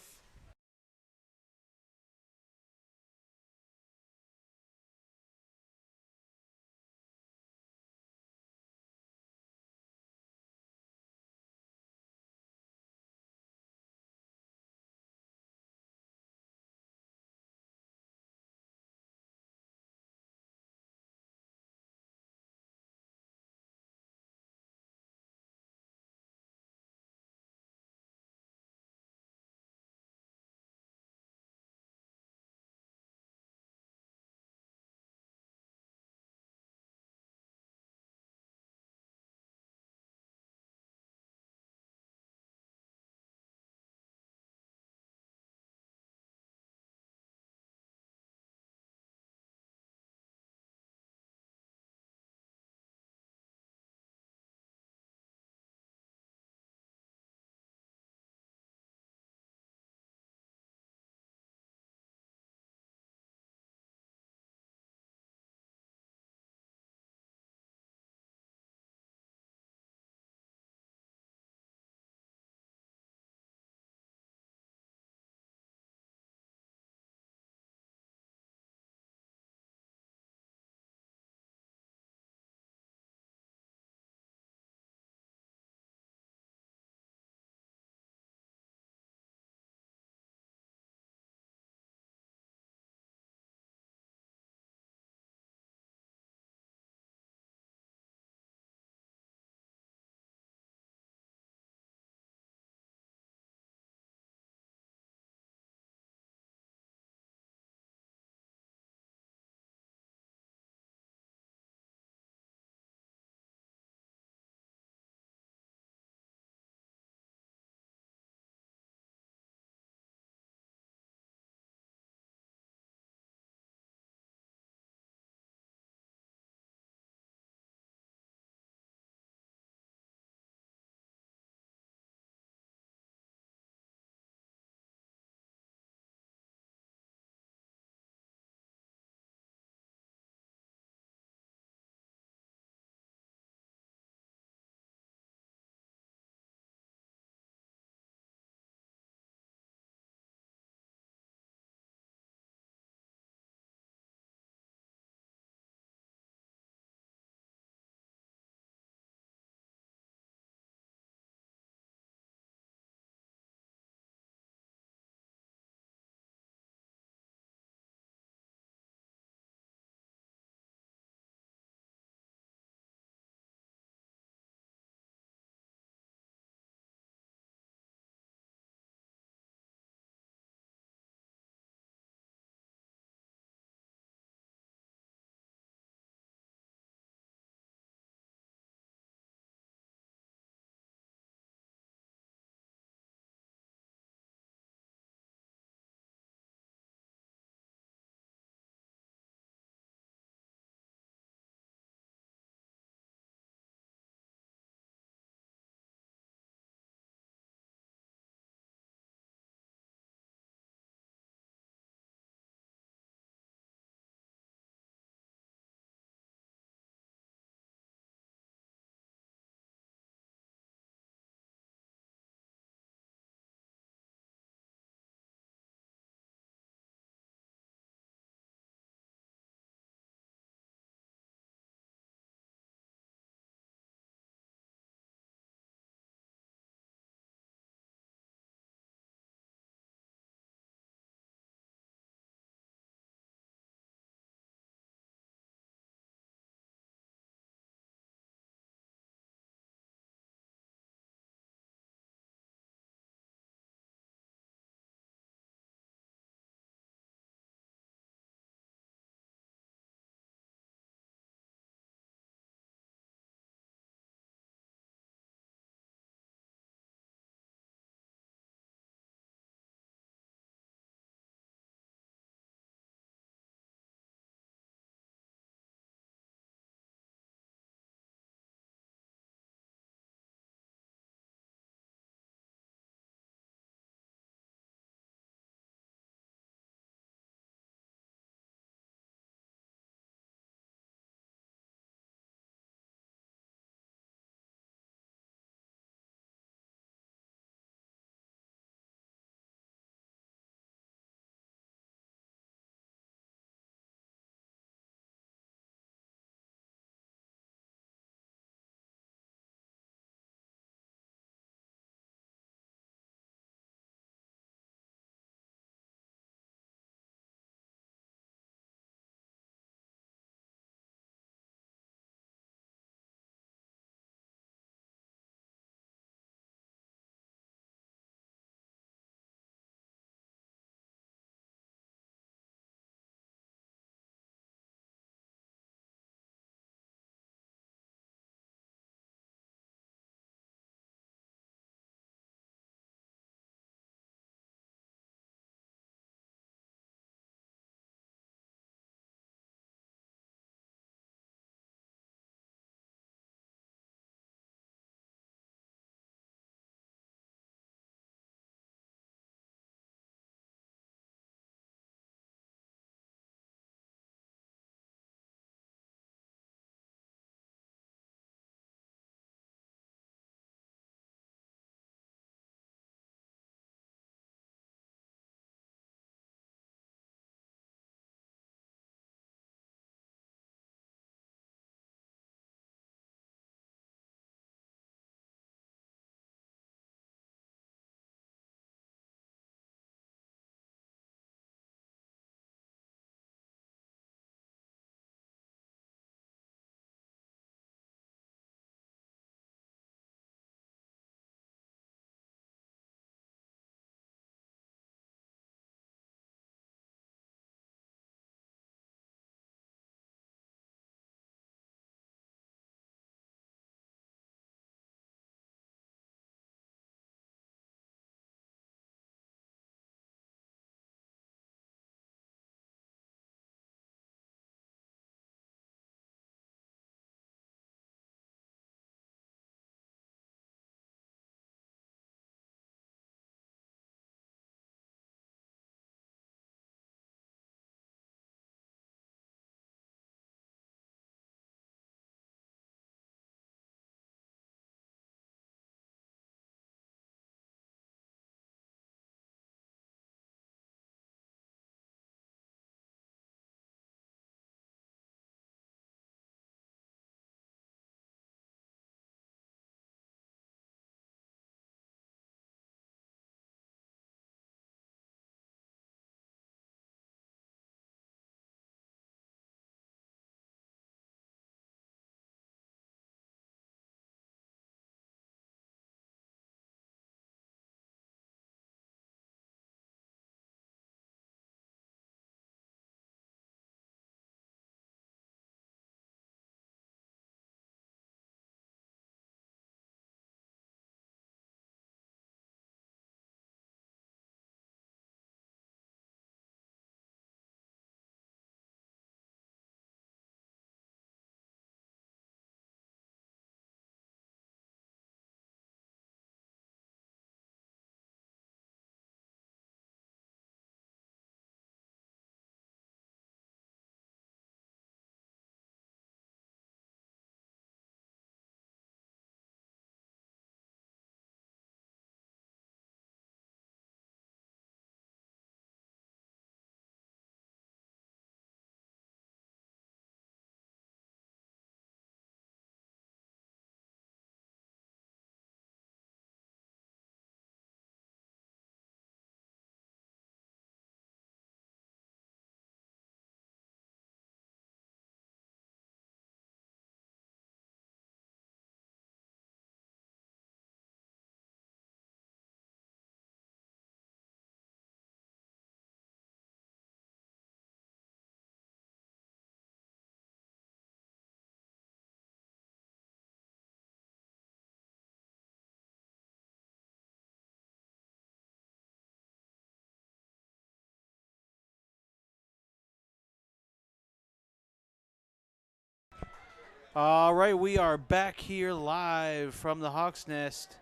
Speaker 4: All right, we are back here live from the Hawks Nest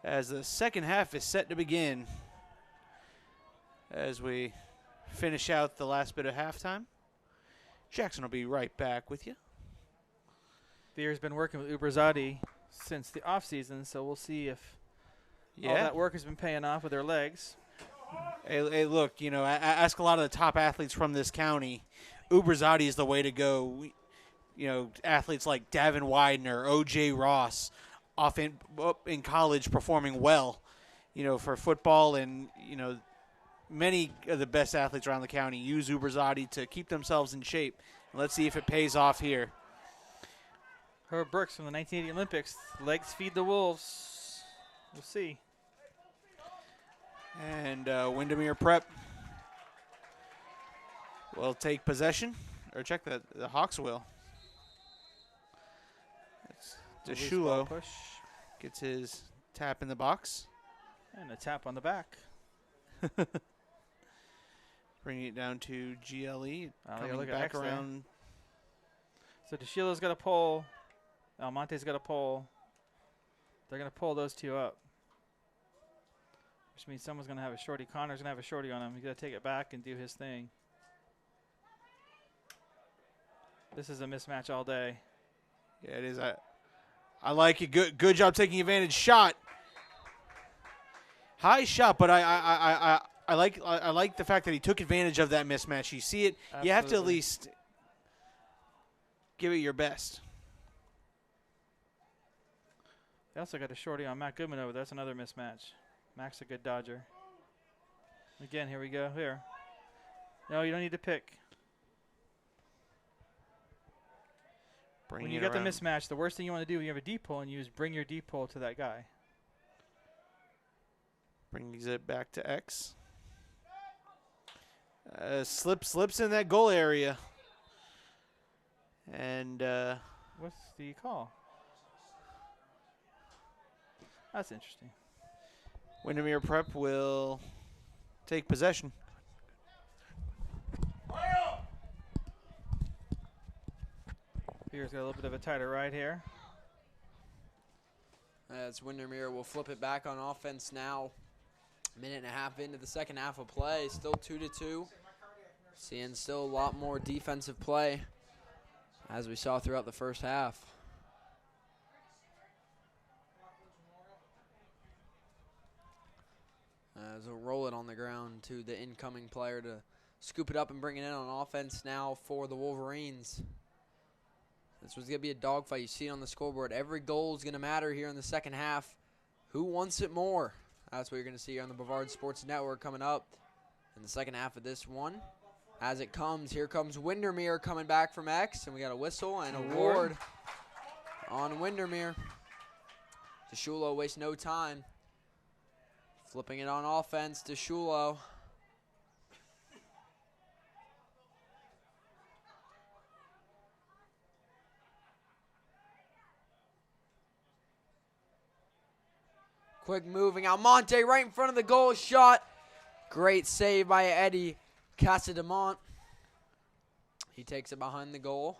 Speaker 4: as the second half is set to begin. As we finish out the last bit of halftime, Jackson will be right back with you.
Speaker 2: Viera's been working with Ubrzadi since the offseason, so we'll see if all that work has been paying off with their legs.
Speaker 4: Hey, look, I ask a lot of the top athletes from this county. Ubrzadi is the way to go. Athletes like Davin Widener, O.J. Ross, up in college performing well, for football. And, many of the best athletes around the county use Ubrzadi to keep themselves in shape. And let's see if it pays off here.
Speaker 2: Herb Brooks from the 1980 Olympics. Legs feed the wolves. We'll see.
Speaker 4: And Windermere Prep will take possession. Or check that. The Hawks will. DeShulo gets his tap in the box.
Speaker 2: And a tap on the back.
Speaker 4: Bringing it down to GLE.
Speaker 2: Coming
Speaker 4: back around.
Speaker 2: So DeShulo's got a pull. Almonte's got a pull. They're going to pull those two up. Which means someone's going to have a shorty. Connor's going to have a shorty on him. He's going to take it back and do his thing. This is a mismatch all day.
Speaker 4: Yeah, it is. I like it. Good job taking advantage. Shot. High shot, but I like the fact that he took advantage of that mismatch. You see it.
Speaker 2: Absolutely.
Speaker 4: You have to at least give it your best.
Speaker 2: They also got a shorty on Matt Goodman over there. That's another mismatch. Mac's a good dodger. Again, here we go. Here. No, you don't need to pick. When you got the mismatch, the worst thing you want to do when you have a deep pull and use bring your deep pull to that guy.
Speaker 4: Brings it back to X. Slips in that goal area. And
Speaker 2: what's the call? That's interesting.
Speaker 4: Windermere Prep will take possession.
Speaker 2: Here's got a little bit of a tighter ride here.
Speaker 1: As Windermere will flip it back on offense now. Minute and a half into the second half of play. Still 2-2. Seeing still a lot more defensive play as we saw throughout the first half. As we'll roll it on the ground to the incoming player to scoop it up and bring it in on offense now for the Wolverines. This was going to be a dogfight. You see it on the scoreboard. Every goal is going to matter here in the second half. Who wants it more? That's what you're going to see here on the Brevard Sports Network coming up in the second half of this one. As it comes, here comes Windermere coming back from X, and we got a whistle and a ward on Windermere. DeShulo wastes no time. Flipping it on offense, DeShulo. Quick moving. Almonte right in front of the goal. Shot. Great save by Eddie Casademont. He takes it behind the goal.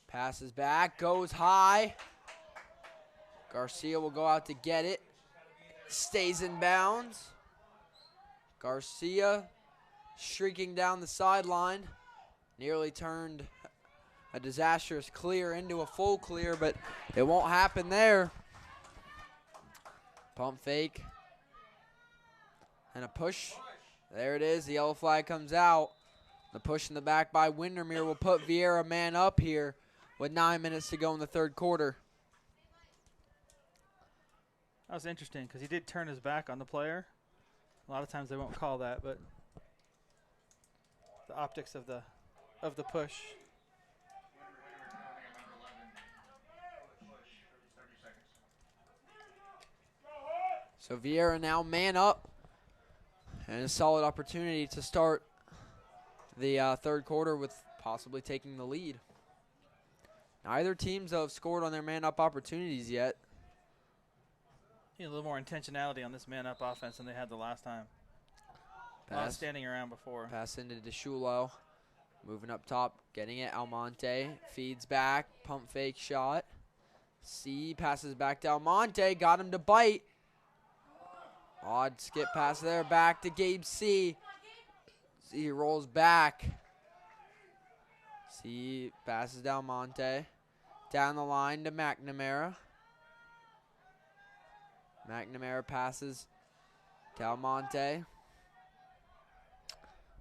Speaker 1: Passes back. Goes high. Garcia will go out to get it. Stays in bounds. Garcia streaking down the sideline. Nearly turned a disastrous clear into a full clear, but it won't happen there. Pump fake. And a push. There it is. The yellow flag comes out. The push in the back by Windermere will put Viera man up here with 9 minutes to go in the third quarter.
Speaker 2: That was interesting because he did turn his back on the player. A lot of times they won't call that, but the optics of the push.
Speaker 1: So Viera now man up, and a solid opportunity to start the third quarter with possibly taking the lead. Neither teams have scored on their man up opportunities yet.
Speaker 2: Need a little more intentionality on this man up offense than they had the last time. Not standing around before.
Speaker 1: Pass into DeShulo. Moving up top, getting it. Almonte feeds back. Pump fake shot. C passes back to Almonte. Got him to bite. Odd skip pass there. Back to Gabe C. C rolls back. C passes to Almonte. Down the line to McNamara. McNamara passes to Almonte.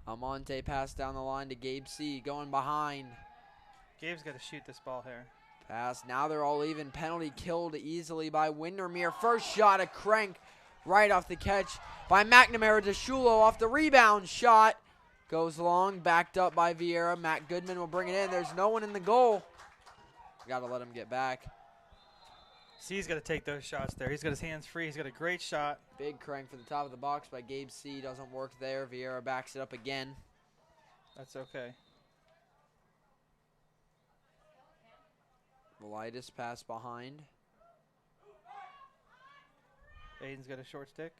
Speaker 1: Almonte passed down the line to Gabe C. Going behind.
Speaker 2: Gabe's got to shoot this ball here.
Speaker 1: Pass. Now they're all even. Penalty killed easily by Windermere. First shot a crank right off the catch by McNamara. DeShulo off the rebound shot. Goes long. Backed up by Viera. Matt Goodman will bring it in. There's no one in the goal. Got to let him get back.
Speaker 2: C's got to take those shots there. He's got his hands free. He's got a great shot.
Speaker 1: Big crank from the top of the box by Gabe C. Doesn't work there. Viera backs it up again.
Speaker 2: That's okay.
Speaker 1: Velitis pass behind.
Speaker 2: Aiden's got a short stick.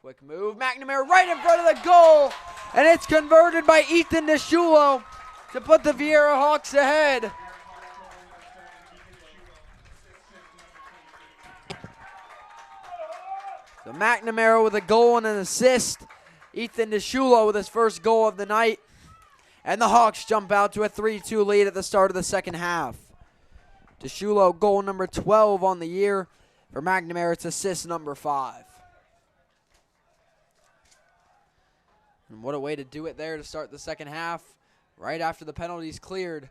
Speaker 1: Quick move. McNamara right in front of the goal. And it's converted by Ethan DeShulo to put the Viera Hawks ahead. So McNamara with a goal and an assist. Ethan DeShulo with his first goal of the night. And the Hawks jump out to a 3-2 lead at the start of the second half. DeShulo goal number 12 on the year. For McNamara, it's assist number 5. And what a way to do it there to start the second half. Right after the penalty's cleared,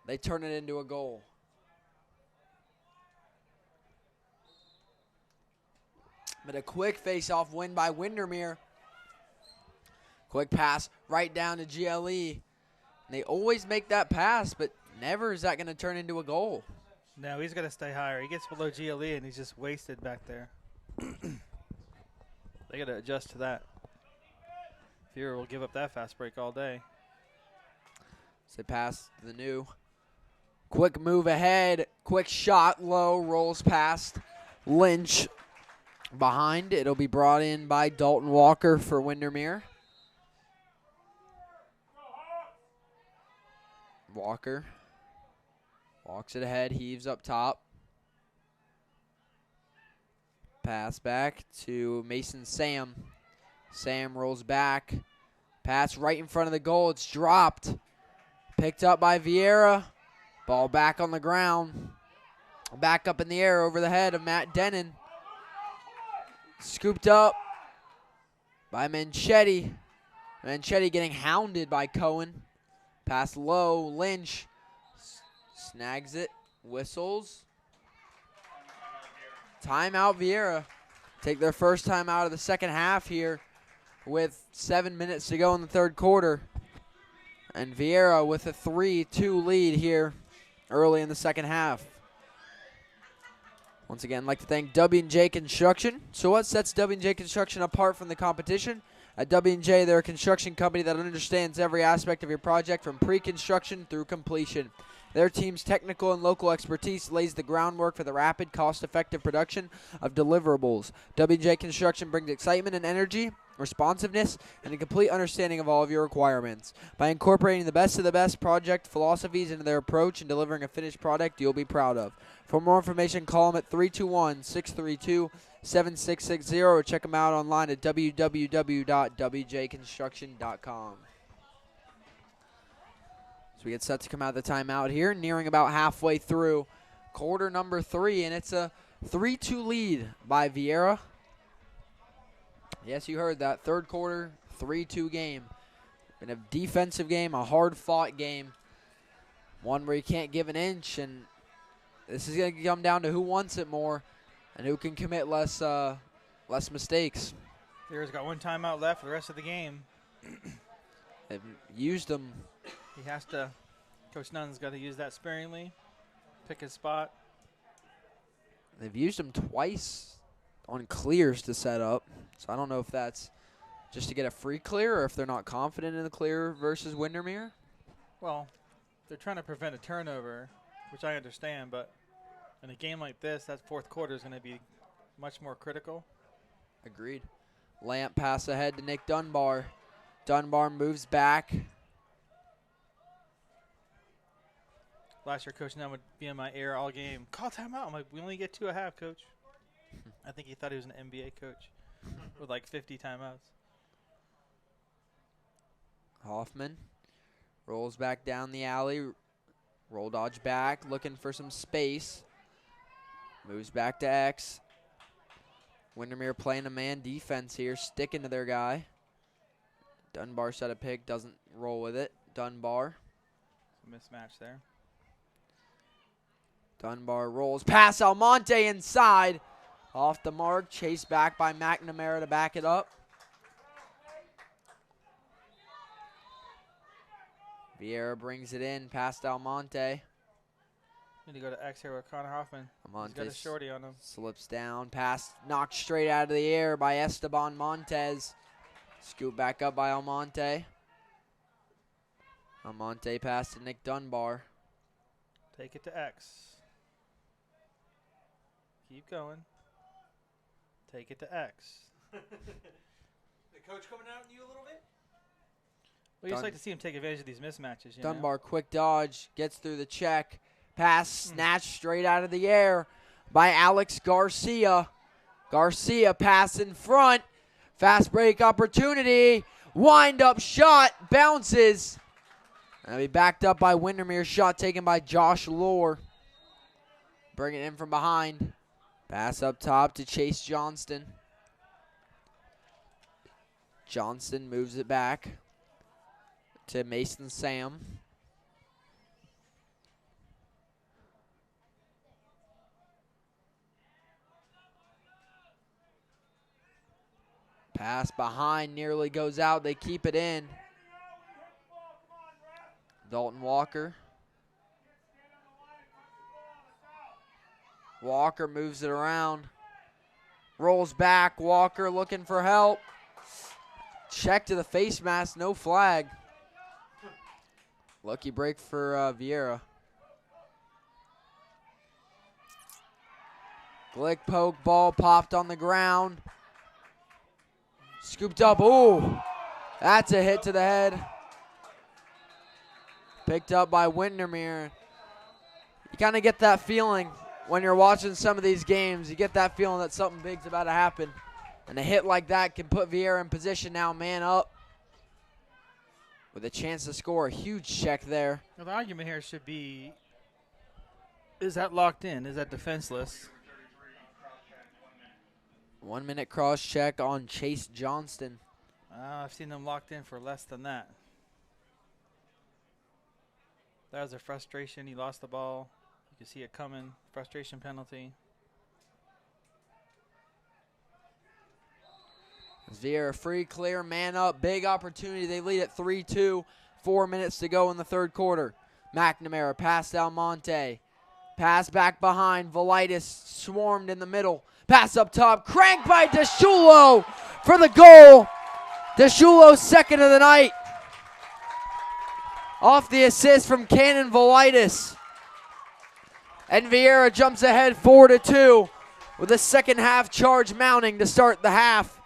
Speaker 1: they turn it into a goal. But a quick face-off win by Windermere. Quick pass right down to GLE. They always make that pass, but never is that going to turn into a goal.
Speaker 2: No, he's got to stay higher. He gets below GLE, and he's just wasted back there. They got to adjust to that. Viera will give up that fast break all day.
Speaker 1: So they pass to the new. Quick move ahead. Quick shot low. Rolls past Lynch. Behind, it'll be brought in by Dalton Walker for Windermere. Walker walks it ahead, heaves up top. Pass back to Mason Sam. Sam rolls back. Pass right in front of the goal. It's dropped. Picked up by Viera. Ball back on the ground. Back up in the air over the head of Matt Denon. Scooped up by Manchetti. Manchetti getting hounded by Cohen. Pass low. Lynch snags it. Whistles. Timeout Viera. Take their first time out of the second half here with 7 minutes to go in the third quarter. And Viera with a 3-2 lead here early in the second half. Once again, I'd like to thank W&J Construction. So what sets W&J Construction apart from the competition? At W&J, they're a construction company that understands every aspect of your project from pre-construction through completion. Their team's technical and local expertise lays the groundwork for the rapid, cost-effective production of deliverables. W&J Construction brings excitement and energy, responsiveness, and a complete understanding of all of your requirements. By incorporating the best of the best project philosophies into their approach and delivering a finished product you'll be proud of. For more information, call them at 321-632-7660 or check them out online at www.wjconstruction.com. So we get set to come out of the timeout here, nearing about halfway through quarter number 3, and it's a 3-2 lead by Viera. Yes, you heard that. Third quarter, 3-2 game. Been a defensive game, a hard-fought game, one where you can't give an inch, and this is going to come down to who wants it more and who can commit less mistakes.
Speaker 2: Viera's got one timeout left for the rest of the game.
Speaker 1: They've used them.
Speaker 2: He has to. Coach Nunn's got to use that sparingly, pick his spot.
Speaker 1: They've used them twice on clears to set up. So I don't know if that's just to get a free clear or if they're not confident in the clear versus Windermere.
Speaker 2: Well, they're trying to prevent a turnover, which I understand, but in a game like this, that fourth quarter is going to be much more critical.
Speaker 1: Agreed. Lamp pass ahead to Nick Dunbar. Dunbar moves back.
Speaker 2: Last year, Coach Nunn would be in my ear all game. Call timeout. I'm like, we only get 2 a half, Coach. I think he thought he was an NBA coach with like 50 timeouts.
Speaker 1: Hoffman rolls back down the alley. Roll dodge back, looking for some space. Moves back to X. Windermere playing a man defense here, sticking to their guy. Dunbar set a pick, doesn't roll with it. Dunbar.
Speaker 2: Mismatch there.
Speaker 1: Dunbar rolls past Almonte inside. Off the mark, chased back by McNamara to back it up. Viera brings it in past Almonte.
Speaker 2: Need to go to X here with Connor Hoffman.
Speaker 1: Almonte
Speaker 2: He's got a shorty on him.
Speaker 1: slips down, pass knocked straight out of the air by Esteban Montez. Scoop back up by Almonte. Almonte pass to Nick Dunbar.
Speaker 2: Take it to X. Keep going. Take it to X.
Speaker 4: The coach coming out on you a little bit?
Speaker 2: We just like to see him take advantage of these mismatches.
Speaker 1: Dunbar, quick dodge, gets through the check. Pass snatched straight out of the air by Alex Garcia. Garcia pass in front. Fast break opportunity. Wind up shot. Bounces. And be backed up by Windermere. Shot taken by Josh Lohr. Bring it in from behind. Pass up top to Chase Johnston. Johnston moves it back to Mason Sam. Pass behind, nearly goes out. They keep it in. Dalton Walker. Walker moves it around. Rolls back. Walker looking for help. Check to the face mask. No flag. Lucky break for Viera. Glick poke, ball popped on the ground. Scooped up. Ooh, that's a hit to the head. Picked up by Windermere. You kind of get that feeling when you're watching some of these games. You get that feeling that something big's about to happen. And a hit like that can put Viera in position now, man up, with a chance to score. A huge check there.
Speaker 2: Well, the argument here should be, is that locked in? Is that defenseless?
Speaker 1: 1 minute cross check on Chase Johnston.
Speaker 2: I've seen them locked in for less than that. That was a frustration. He lost the ball. You can see it coming. Frustration penalty.
Speaker 1: Viera free, clear, man up. Big opportunity. They lead at 3-2. 4 minutes to go in the third quarter. McNamara pass to Almonte. Pass back behind. Velitis swarmed in the middle. Pass up top. Cranked by DeShulo for the goal. DeShulo's second of the night. Off the assist from Cannon Velitis. And Viera jumps ahead 4-2 with the second half charge mounting to start the half.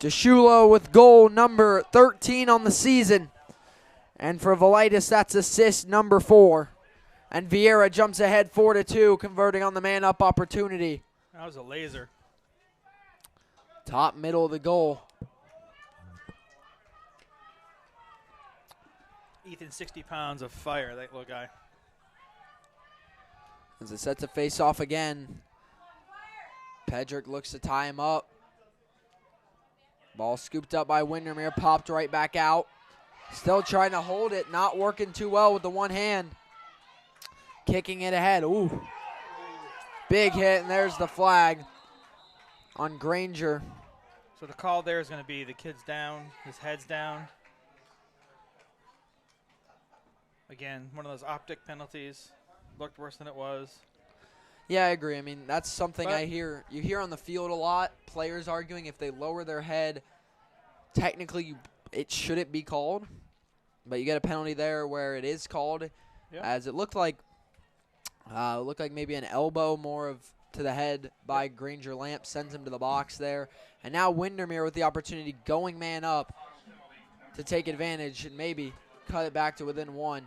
Speaker 1: DeShulo with goal number 13 on the season. And for Velitis, that's assist number 4. And Viera jumps ahead 4-2, converting on the man-up opportunity.
Speaker 2: That was a laser.
Speaker 1: Top middle of the goal.
Speaker 2: Ethan, 60 pounds of fire, that little guy.
Speaker 1: As it sets a face off again. Pedrick looks to tie him up. Ball scooped up by Windermere, popped right back out. Still trying to hold it, not working too well with the one hand. Kicking it ahead, ooh. Big hit, and there's the flag on Granger.
Speaker 2: So the call there is going to be the kid's down, his head's down. Again, one of those optic penalties. Looked worse than it was.
Speaker 1: Yeah, I agree. I mean, that's something you hear on the field a lot. Players arguing if they lower their head, technically it shouldn't be called. But you get a penalty there where it is called, as it looked like maybe an elbow more of to the head by Granger Lamp sends him to the box there. And now Windermere with the opportunity going man up to take advantage and maybe cut it back to within 1.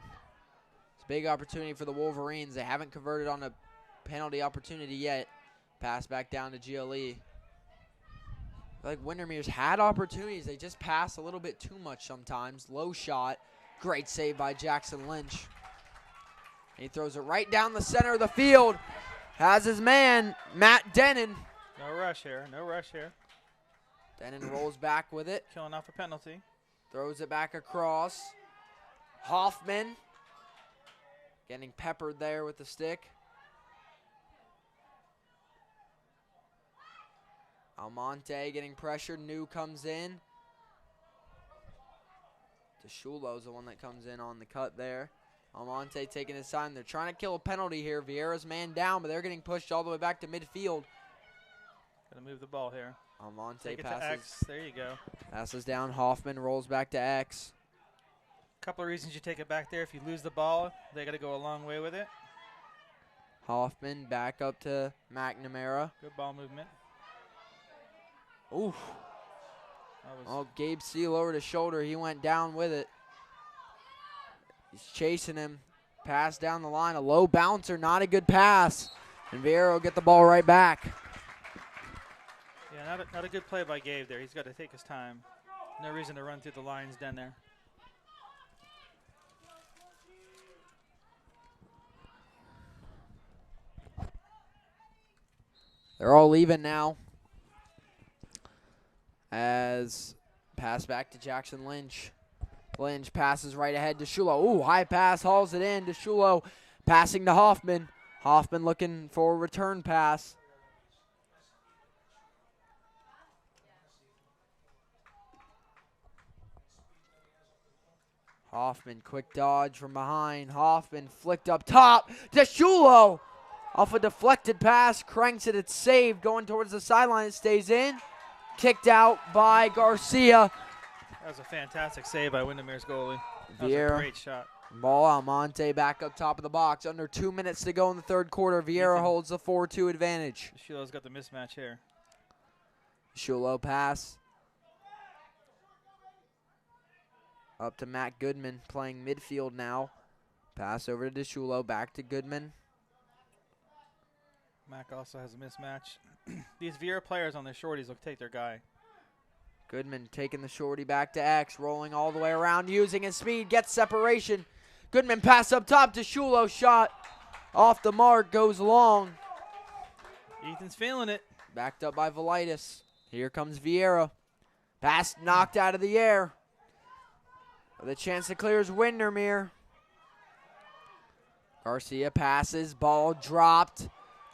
Speaker 1: It's a big opportunity for the Wolverines. They haven't converted on a penalty opportunity yet. Pass back down to GLE. Like Windermere's had opportunities. They just pass a little bit too much sometimes. Low shot. Great save by Jackson Lynch. He throws it right down the center of the field. Has his man, Matt Denon.
Speaker 2: No rush here. No rush here.
Speaker 1: Denon rolls back with it.
Speaker 2: Killing off a penalty.
Speaker 1: Throws it back across. Hoffman getting peppered there with the stick. Almonte getting pressured. New comes in. DeShulo's the one that comes in on the cut there. Almonte taking his time. They're trying to kill a penalty here. Viera's man down, but they're getting pushed all the way back to midfield.
Speaker 2: Gotta move the ball here.
Speaker 1: Almonte
Speaker 2: Take it
Speaker 1: passes.
Speaker 2: to X. There you go.
Speaker 1: Passes down. Hoffman rolls back to X.
Speaker 2: Couple of reasons you take it back there. If you lose the ball, they got to go a long way with it.
Speaker 1: Hoffman back up to McNamara.
Speaker 2: Good ball movement.
Speaker 1: Oof.
Speaker 2: That was
Speaker 1: Gabe C lowered his shoulder. He went down with it. He's chasing him. Pass down the line. A low bouncer. Not a good pass. And Viera will get the ball right back.
Speaker 2: yeah, not a good play by Gabe there. He's got to take his time. No reason to run through the lines down there.
Speaker 1: They're all leaving now. As pass back to Jackson Lynch. Lynch passes right ahead to Shulo. Ooh, high pass, hauls it in to Shulo. Passing to Hoffman. Hoffman looking for a return pass. Hoffman, quick dodge from behind. Hoffman flicked up top to Shulo. Off a deflected pass, cranks it, it's saved. Going towards the sideline, it stays in. Kicked out by Garcia.
Speaker 2: That was a fantastic save by Windermere's goalie. That was
Speaker 1: Viera.
Speaker 2: a great shot.
Speaker 1: Ball Almonte back up top of the box. Under 2 minutes to go in the third quarter. Viera holds the 4-2 advantage.
Speaker 2: Shulo's got the mismatch here.
Speaker 1: Shulo pass. Up to Matt Goodman playing midfield now. Pass over to Shulo, back to Goodman.
Speaker 2: Mac also has a mismatch. These Viera players on their shorties will take their guy.
Speaker 1: Goodman taking the shorty back to X, rolling all the way around, using his speed, gets separation. Goodman pass up top to Shulo, shot off the mark, goes long.
Speaker 2: Ethan's feeling it.
Speaker 1: Backed up by Velitis. Here comes Viera. Pass knocked out of the air. With a chance to clear is Windermere. Garcia passes, ball dropped.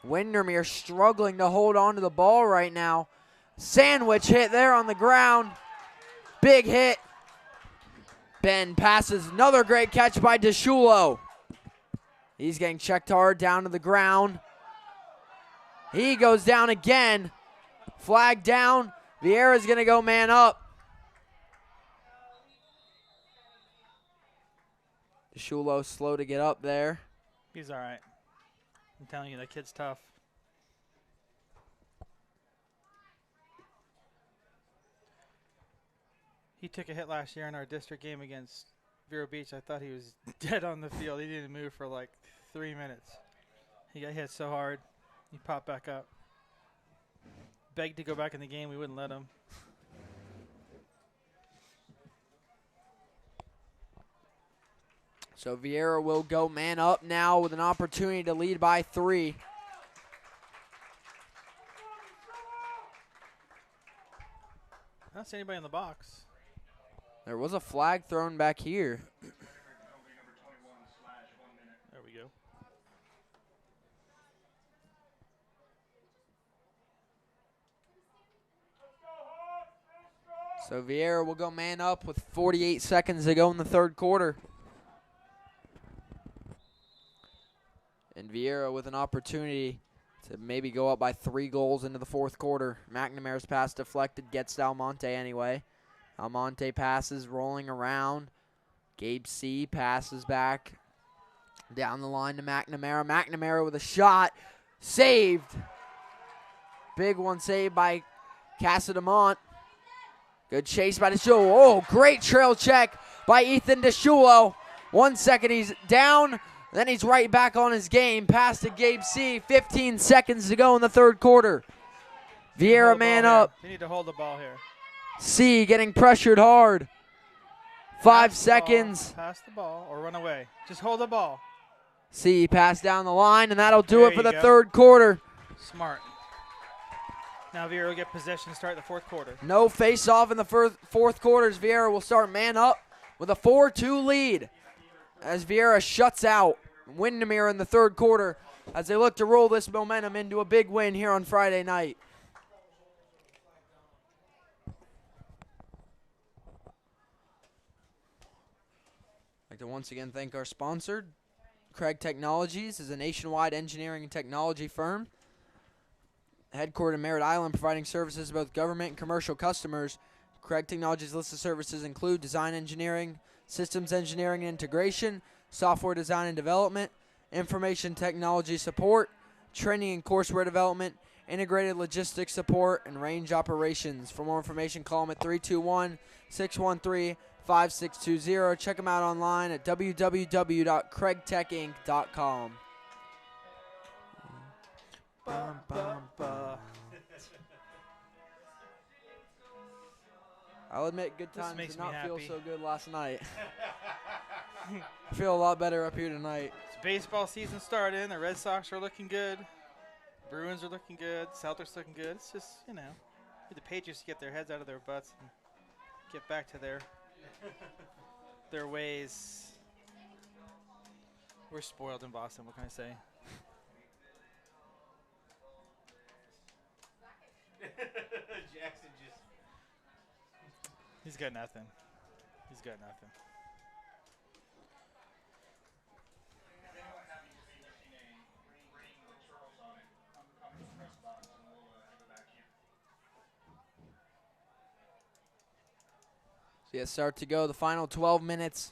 Speaker 1: Windermere struggling to hold on to the ball right now. Sandwich hit there on the ground. Big hit. Ben passes, another great catch by DeShulo. He's getting checked hard down to the ground. He goes down again. Flag down. Viera's going to go man up. DeShulo slow to get up there.
Speaker 2: He's all right. I'm telling you, that kid's tough. He took a hit last year in our district game against Vero Beach. I thought he was dead on the field. He didn't move for like 3 minutes. He got hit so hard, he popped back up. Begged to go back in the game. We wouldn't let him.
Speaker 1: So Viera will go man up now with an opportunity to lead by 3.
Speaker 2: I don't see anybody in the box.
Speaker 1: There was a flag thrown back here.
Speaker 2: There we go.
Speaker 1: So Viera will go man up with 48 seconds to go in the third quarter. And Viera with an opportunity to maybe go up by 3 goals into the fourth quarter. McNamara's pass deflected, gets to Almonte anyway. Almonte passes, rolling around. Gabe C passes back down the line to McNamara. McNamara with a shot, saved. Big one saved by Casademont. Good chase by the show. Oh, great trail check by Ethan DeShulo. 1 second, he's down. Then he's right back on his game. Pass to Gabe C. 15 seconds to go in the third quarter. Viera man up.
Speaker 2: You need to hold the ball here.
Speaker 1: C getting pressured hard. 5 seconds.
Speaker 2: Pass the ball or run away. Just hold the ball.
Speaker 1: C pass down the line, and that'll do
Speaker 2: There
Speaker 1: it for
Speaker 2: you
Speaker 1: the
Speaker 2: go.
Speaker 1: third quarter.
Speaker 2: Smart. Now Viera will get possession to start the fourth quarter.
Speaker 1: No face-off in the fourth quarter as Viera will start man up with a 4-2 lead as Viera shuts out Windermere in the third quarter as they look to roll this momentum into a big win here on Friday night. I'd like to once again thank our sponsor. Craig Technologies is a nationwide engineering and technology firm headquartered in Merritt Island, providing services to both government and commercial customers. Craig Technologies' list of services include design engineering, systems engineering and integration, software design and development, information technology support, training and courseware development, integrated logistics support, and range operations. For more information, call them at 321-613-5620. Check them out online at www.craigtechinc.com. I'll admit, good times
Speaker 2: makes
Speaker 1: did
Speaker 2: me
Speaker 1: not feel
Speaker 2: happy.
Speaker 1: so good last night. I feel a lot better up here tonight.
Speaker 2: It's baseball season started. The Red Sox are looking good. Bruins are looking good. Celtics looking good. It's just, you know, the Patriots get their heads out of their butts and get back to their ways. We're spoiled in Boston. What can I say?
Speaker 3: Jackson just.
Speaker 2: He's got nothing. He's got nothing.
Speaker 1: So yeah, start to go. The final 12 minutes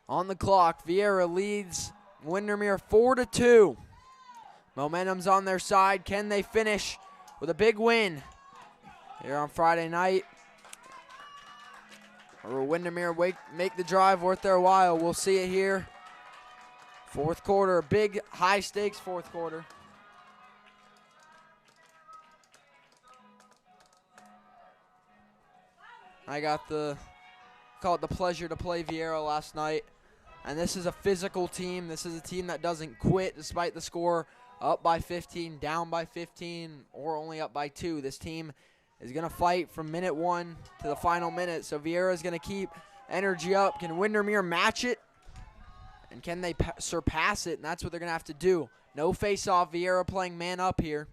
Speaker 1: on the clock. Viera leads Windermere 4-2. Momentum's on their side. Can they finish with a big win here on Friday night? Or will Windermere make the drive worth their while? We'll see it here. Fourth quarter, big high-stakes fourth quarter. I got call it the pleasure to play Viera last night. And this is a physical team. This is a team that doesn't quit despite the score up by 15, down by 15, or only up by 2. This team is going to fight from minute 1 to the final minute. So Viera is going to keep energy up. Can Windermere match it? And can they surpass it? And that's what they're going to have to do. No face-off. Viera playing man up here.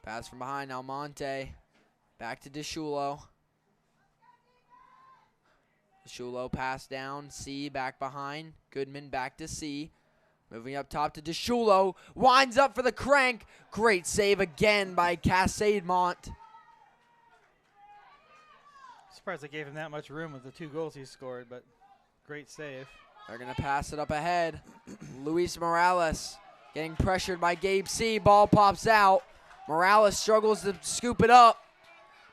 Speaker 1: Pass from behind. Almonte. Back to DeShulo. DeShulo pass down. C back behind. Goodman back to C. Moving up top to DeShulo. Winds up for the crank. Great save again by Cassademont.
Speaker 2: Surprised they gave him that much room with the 2 goals he scored, but great save.
Speaker 1: They're going to pass it up ahead. Luis Morales getting pressured by Gabe C. Ball pops out. Morales struggles to scoop it up.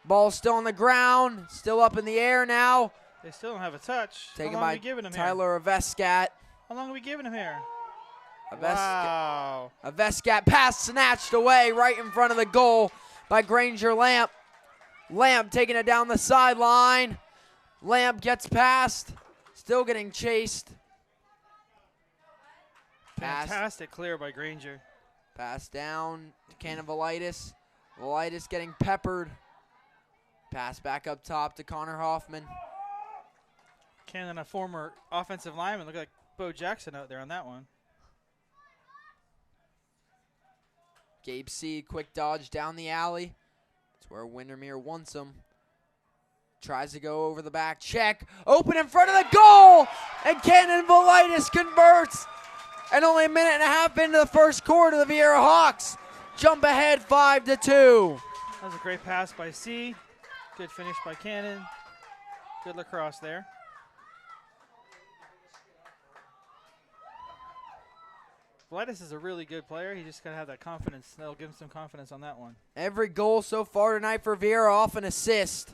Speaker 1: Ball still on the ground. Still up in the air now.
Speaker 2: They still don't have a touch.
Speaker 1: Taken
Speaker 2: How long
Speaker 1: by
Speaker 2: are we giving him
Speaker 1: Tyler Avescat.
Speaker 2: How long are we giving him here?
Speaker 1: Wow.
Speaker 2: Wow.
Speaker 1: Avescat pass snatched away right in front of the goal by Granger Lamp. Lamp taking it down the sideline. Lamp gets past. Still getting chased. Pass.
Speaker 2: Fantastic clear by Granger.
Speaker 1: Pass down to Canavalitis. Valitis getting peppered. Pass back up top to Connor Hoffman.
Speaker 2: Cannon, a former offensive lineman. Look like Bo Jackson out there on that one.
Speaker 1: Gabe C. Quick dodge down the alley. That's where Windermere wants him. Tries to go over the back. Check. Open in front of the goal. And Cannon Valitis converts. And only a minute and a half into the first quarter, the Viera Hawks jump ahead 5-2.
Speaker 2: That was a great pass by C. Good finish by Cannon. Good lacrosse there. Valitis is a really good player. He just got to have that confidence. That'll give him some confidence on that one.
Speaker 1: Every goal so far tonight for Viera off an assist.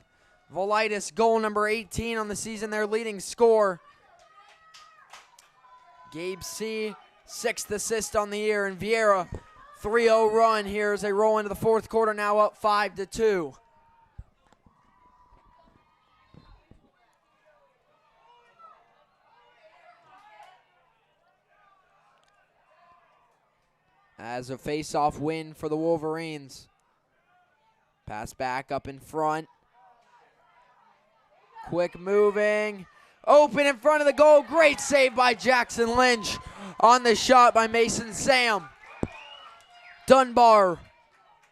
Speaker 1: Velitis, goal number 18 on the season, their leading scorer. Gabe C., 6th assist on the year, and Viera, 3-0 run here as they roll into the fourth quarter, now up 5-2. As a face-off win for the Wolverines. Pass back up in front. Quick moving. Open in front of the goal. Great save by Jackson Lynch on the shot by Mason Sam. Dunbar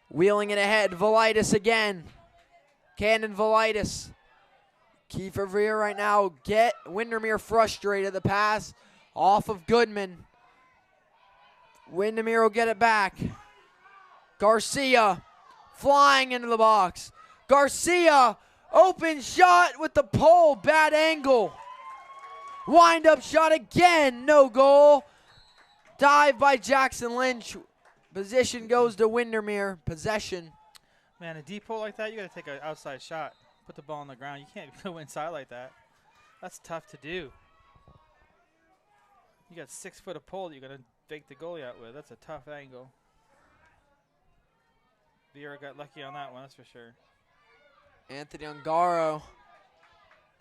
Speaker 1: wheeling it ahead. Velitis again. Cannon Velitis. Key for Viera right now. Get Windermere frustrated. The pass off of Goodman. Windermere will get it back. Garcia flying into the box. Garcia, open shot with the pole, bad angle. Wind up shot again, no goal. Dive by Jackson Lynch. Position goes to Windermere. Possession.
Speaker 2: Man, a deep hole like that, you got to take an outside shot. Put the ball on the ground. You can't go inside like that. That's tough to do. You got 6 foot of pole that you're going to fake the goalie out with. That's a tough angle. Viera got lucky on that one, that's for sure.
Speaker 1: Anthony Ongaro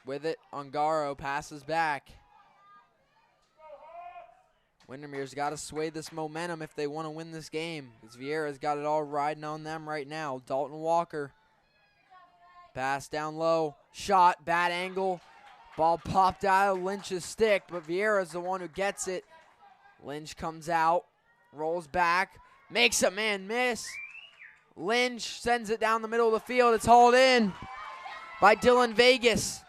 Speaker 1: with it. Ongaro passes back. Windermere's got to sway this momentum if they want to win this game, because Viera's got it all riding on them right now. Dalton Walker. Pass down low. Shot, bad angle. Ball popped out of Lynch's stick, but Viera's the one who gets it. Lynch comes out, rolls back, makes a man miss. Lynch sends it down the middle of the field. It's hauled in by Dylan Vegas.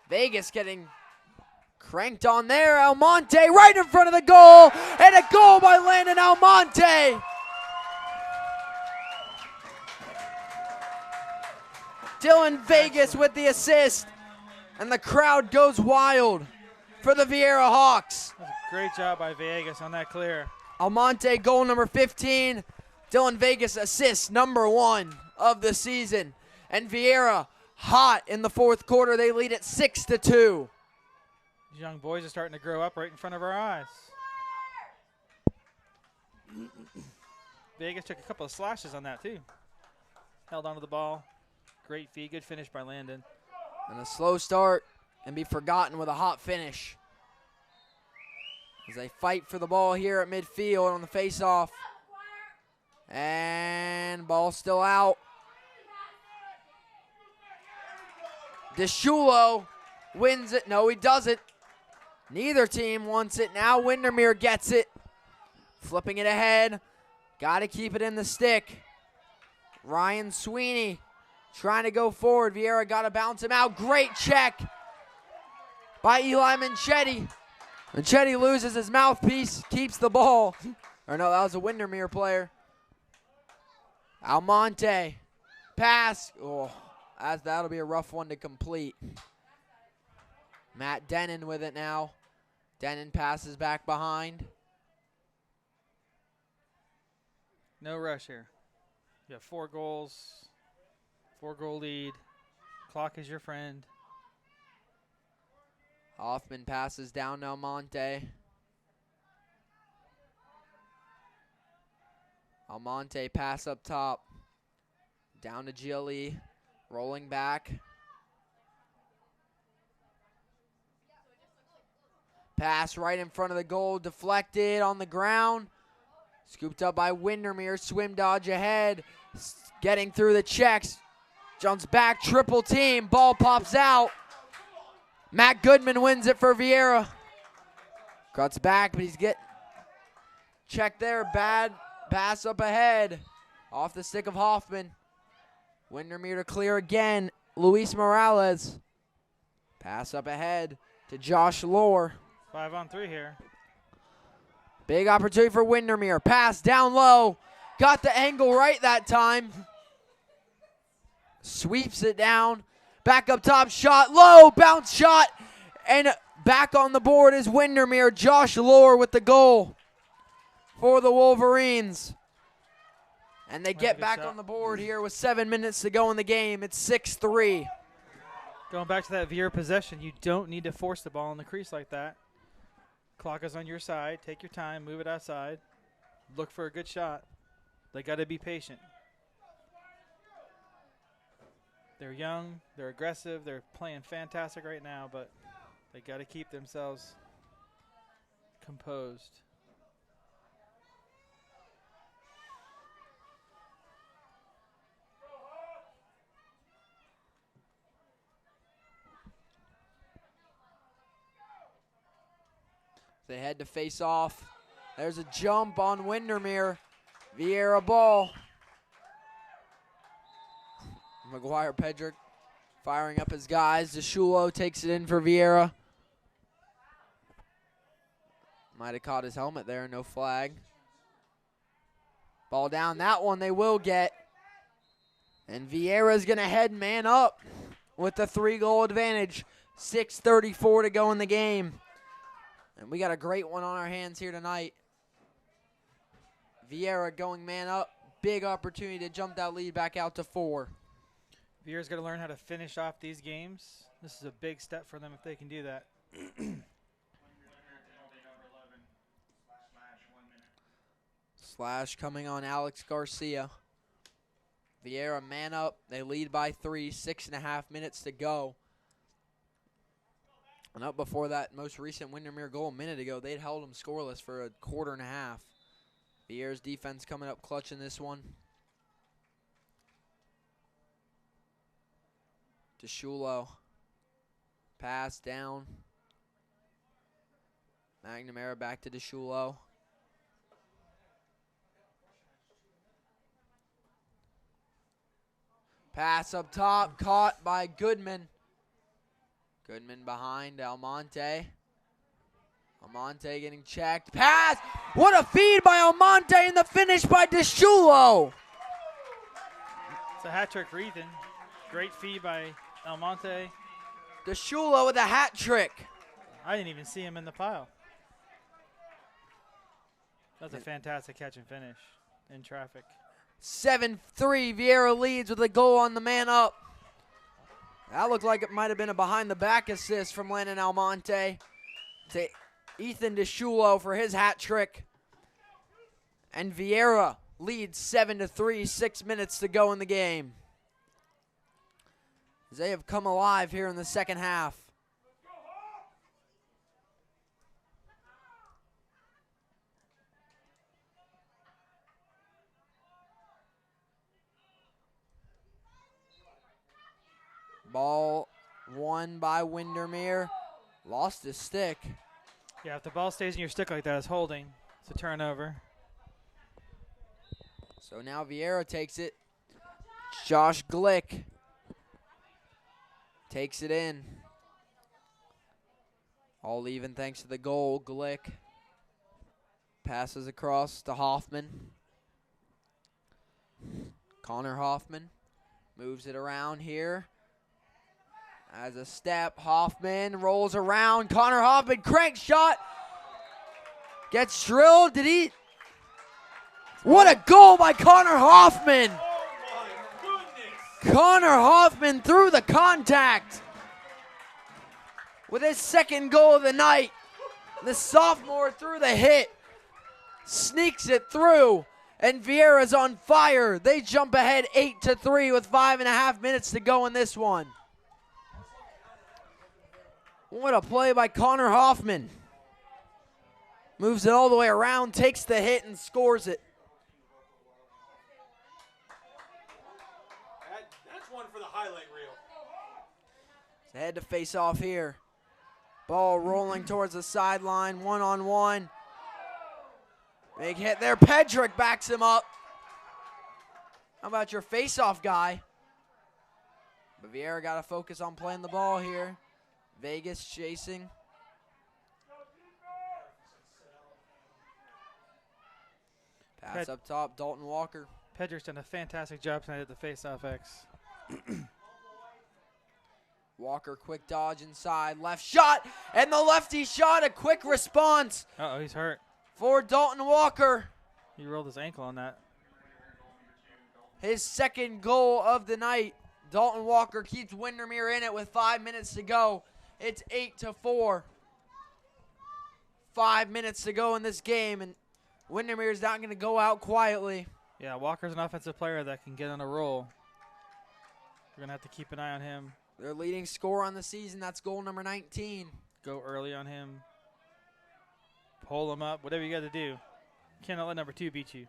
Speaker 1: Vegas getting cranked on there. Almonte right in front of the goal, and a goal by Landon Almonte. Dylan Vegas with the assist, and the crowd goes wild for the Viera Hawks.
Speaker 2: That's a great job by Vegas on that clear.
Speaker 1: Almonte, goal number 15. Dylan Vegas, assist number 1 of the season. And Viera hot in the fourth quarter. They lead at 6-2.
Speaker 2: These young boys are starting to grow up right in front of our eyes. Vegas took a couple of slashes on that too. Held onto the ball. Great feed, good finish by Landon.
Speaker 1: And a slow start and be forgotten with a hot finish. As they fight for the ball here at midfield on the face-off. And ball still out. DeShulo wins it. No, he doesn't. Neither team wants it. Now Windermere gets it. Flipping it ahead. Got to keep it in the stick. Ryan Sweeney trying to go forward. Viera got to bounce him out. Great check by Eli Manchetti. Manchetti loses his mouthpiece, keeps the ball. Or no, that was a Windermere player. Almonte. Pass. Oh, that'll be a rough one to complete. Matt Denon with it now. Denon passes back behind.
Speaker 2: No rush here. You have 4 goals, 4-goal lead. Clock is your friend.
Speaker 1: Hoffman passes down to Almonte. Almonte pass up top. Down to GLE. Rolling back. Pass right in front of the goal. Deflected on the ground. Scooped up by Windermere. Swim dodge ahead. Getting through the checks. Jumps back. Triple team. Ball pops out. Matt Goodman wins it for Viera. Cuts back, but he's getting checked there. Bad pass up ahead. Off the stick of Hoffman. Windermere to clear again. Luis Morales. Pass up ahead to Josh Lohr.
Speaker 2: 5-on-3 here.
Speaker 1: Big opportunity for Windermere. Pass down low. Got the angle right that time. Sweeps it down. Back up top, shot, low, bounce shot. And back on the board is Windermere. Josh Lohr with the goal for the Wolverines. And they get back on the board here with 7 minutes to go in the game. It's 6-3.
Speaker 2: Going back to that Viera possession, you don't need to force the ball in the crease like that. Clock is on your side. Take your time. Move it outside. Look for a good shot. They got to be patient. They're young. They're aggressive. They're playing fantastic right now, but they got to keep themselves composed.
Speaker 1: They head to face off. There's a jump on Windermere. Viera ball. McGuire Pedrick firing up his guys. DeShulo takes it in for Viera. Might have caught his helmet there, no flag. Ball down, that one they will get. And Viera's gonna head man up with the 3-goal advantage. 6:34 to go in the game. And we got a great one on our hands here tonight. Viera going man up. Big opportunity to jump that lead back out to 4.
Speaker 2: Viera's got to learn how to finish off these games. This is a big step for them if they can do that.
Speaker 1: Slash coming on Alex Garcia. Viera man up. They lead by 3. 6.5 minutes to go. And up before that most recent Windermere goal a minute ago, they'd held them scoreless for a quarter and a half. Viera's defense coming up clutch in this one. DeShulo. Pass down. McNamara back to DeShulo. Pass up top, caught by Goodman. Goodman behind Almonte. Almonte getting checked. Pass! What a feed by Almonte and the finish by DeShulo.
Speaker 2: It's a hat trick for Ethan. Great feed by Almonte.
Speaker 1: DeShulo with a hat trick.
Speaker 2: I didn't even see him in the pile. That's a fantastic catch and finish in traffic.
Speaker 1: 7-3, Viera leads with a goal on the man up. That looked like it might have been a behind-the-back assist from Landon Almonte to Ethan DeShulo for his hat trick. And Viera leads 7-3, 6 minutes to go in the game. As they have come alive here in the second half. Ball won by Windermere. Lost his stick.
Speaker 2: Yeah, if the ball stays in your stick like that, it's holding. It's a turnover.
Speaker 1: So now Viera takes it. Josh Glick takes it in. All even thanks to the goal. Glick passes across to Hoffman. Connor Hoffman moves it around here. As a step, Hoffman rolls around. Connor Hoffman, crank shot. Gets drilled. Did he? What a goal by Connor Hoffman.
Speaker 3: Oh my goodness.
Speaker 1: Connor Hoffman through the contact with his second goal of the night. The sophomore through the hit. Sneaks it through. And Viera's on fire. They jump ahead 8-3 with 5.5 minutes to go in this one. What a play by Connor Hoffman. Moves it all the way around, takes the hit, and scores it.
Speaker 3: That's one for the highlight reel.
Speaker 1: They had to face off here. Ball rolling towards the sideline, one-on-one. Big hit there. Pedrick backs him up. How about your face-off guy? But Viera got to focus on playing the ball here. Vegas chasing. Pass up top, Dalton Walker.
Speaker 2: Pedrick's done a fantastic job tonight at the face-off X.
Speaker 1: Walker, quick dodge inside, left shot, and the lefty shot, a quick response
Speaker 2: Uh-oh, he's hurt.
Speaker 1: for Dalton Walker.
Speaker 2: He rolled his ankle on that.
Speaker 1: His second goal of the night. Dalton Walker keeps Windermere in it with 5 minutes to go. It's 8-4. 5 minutes to go in this game, and Windermere's not going to go out quietly.
Speaker 2: Yeah, Walker's an offensive player that can get on a roll. We're going to have to keep an eye on him.
Speaker 1: Their leading scorer on the season, that's goal number 19.
Speaker 2: Go early on him. Pull him up, whatever you got to do. Cannot let number 2 beat you.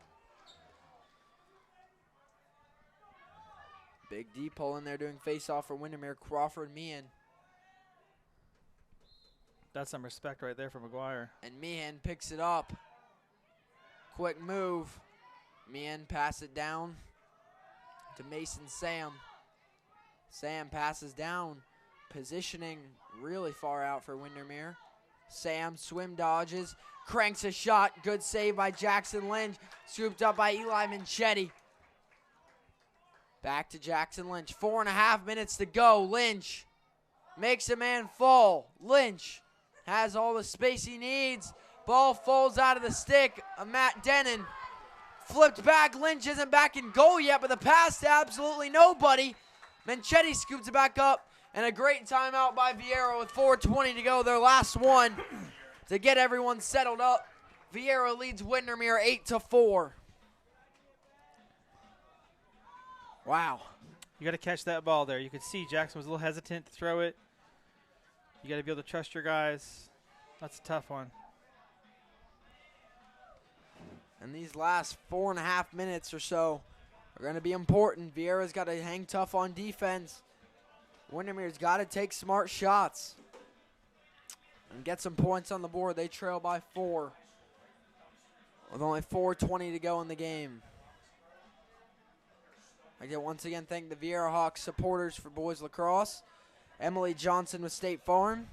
Speaker 1: Big D pull in there doing face-off for Windermere. Crawford Meehan.
Speaker 2: That's some respect right there for McGuire.
Speaker 1: And Meehan picks it up. Quick move. Meehan pass it down to Mason Sam. Sam passes down. Positioning really far out for Windermere. Sam swim dodges. Cranks a shot. Good save by Jackson Lynch. Scooped up by Eli Manchetti. Back to Jackson Lynch. 4.5 minutes to go. Lynch makes a man fall. Lynch has all the space he needs. Ball falls out of the stick of Matt Denon. Flipped back. Lynch isn't back in goal yet, but the pass to absolutely nobody. Manchetti scoops it back up. And a great timeout by Viera with 4:20 to go. Their last one to get everyone settled up. Viera leads Windermere 8-4. Wow.
Speaker 2: You got to catch that ball there. You could see Jackson was a little hesitant to throw it. You got to be able to trust your guys. That's a tough one.
Speaker 1: And these last 4.5 minutes or so are going to be important. Viera's got to hang tough on defense. Windermere's got to take smart shots and get some points on the board. They trail by 4 with only 4:20 to go in the game. I can once again thank the Viera Hawks supporters for boys lacrosse. Emily Johnson with State Farm,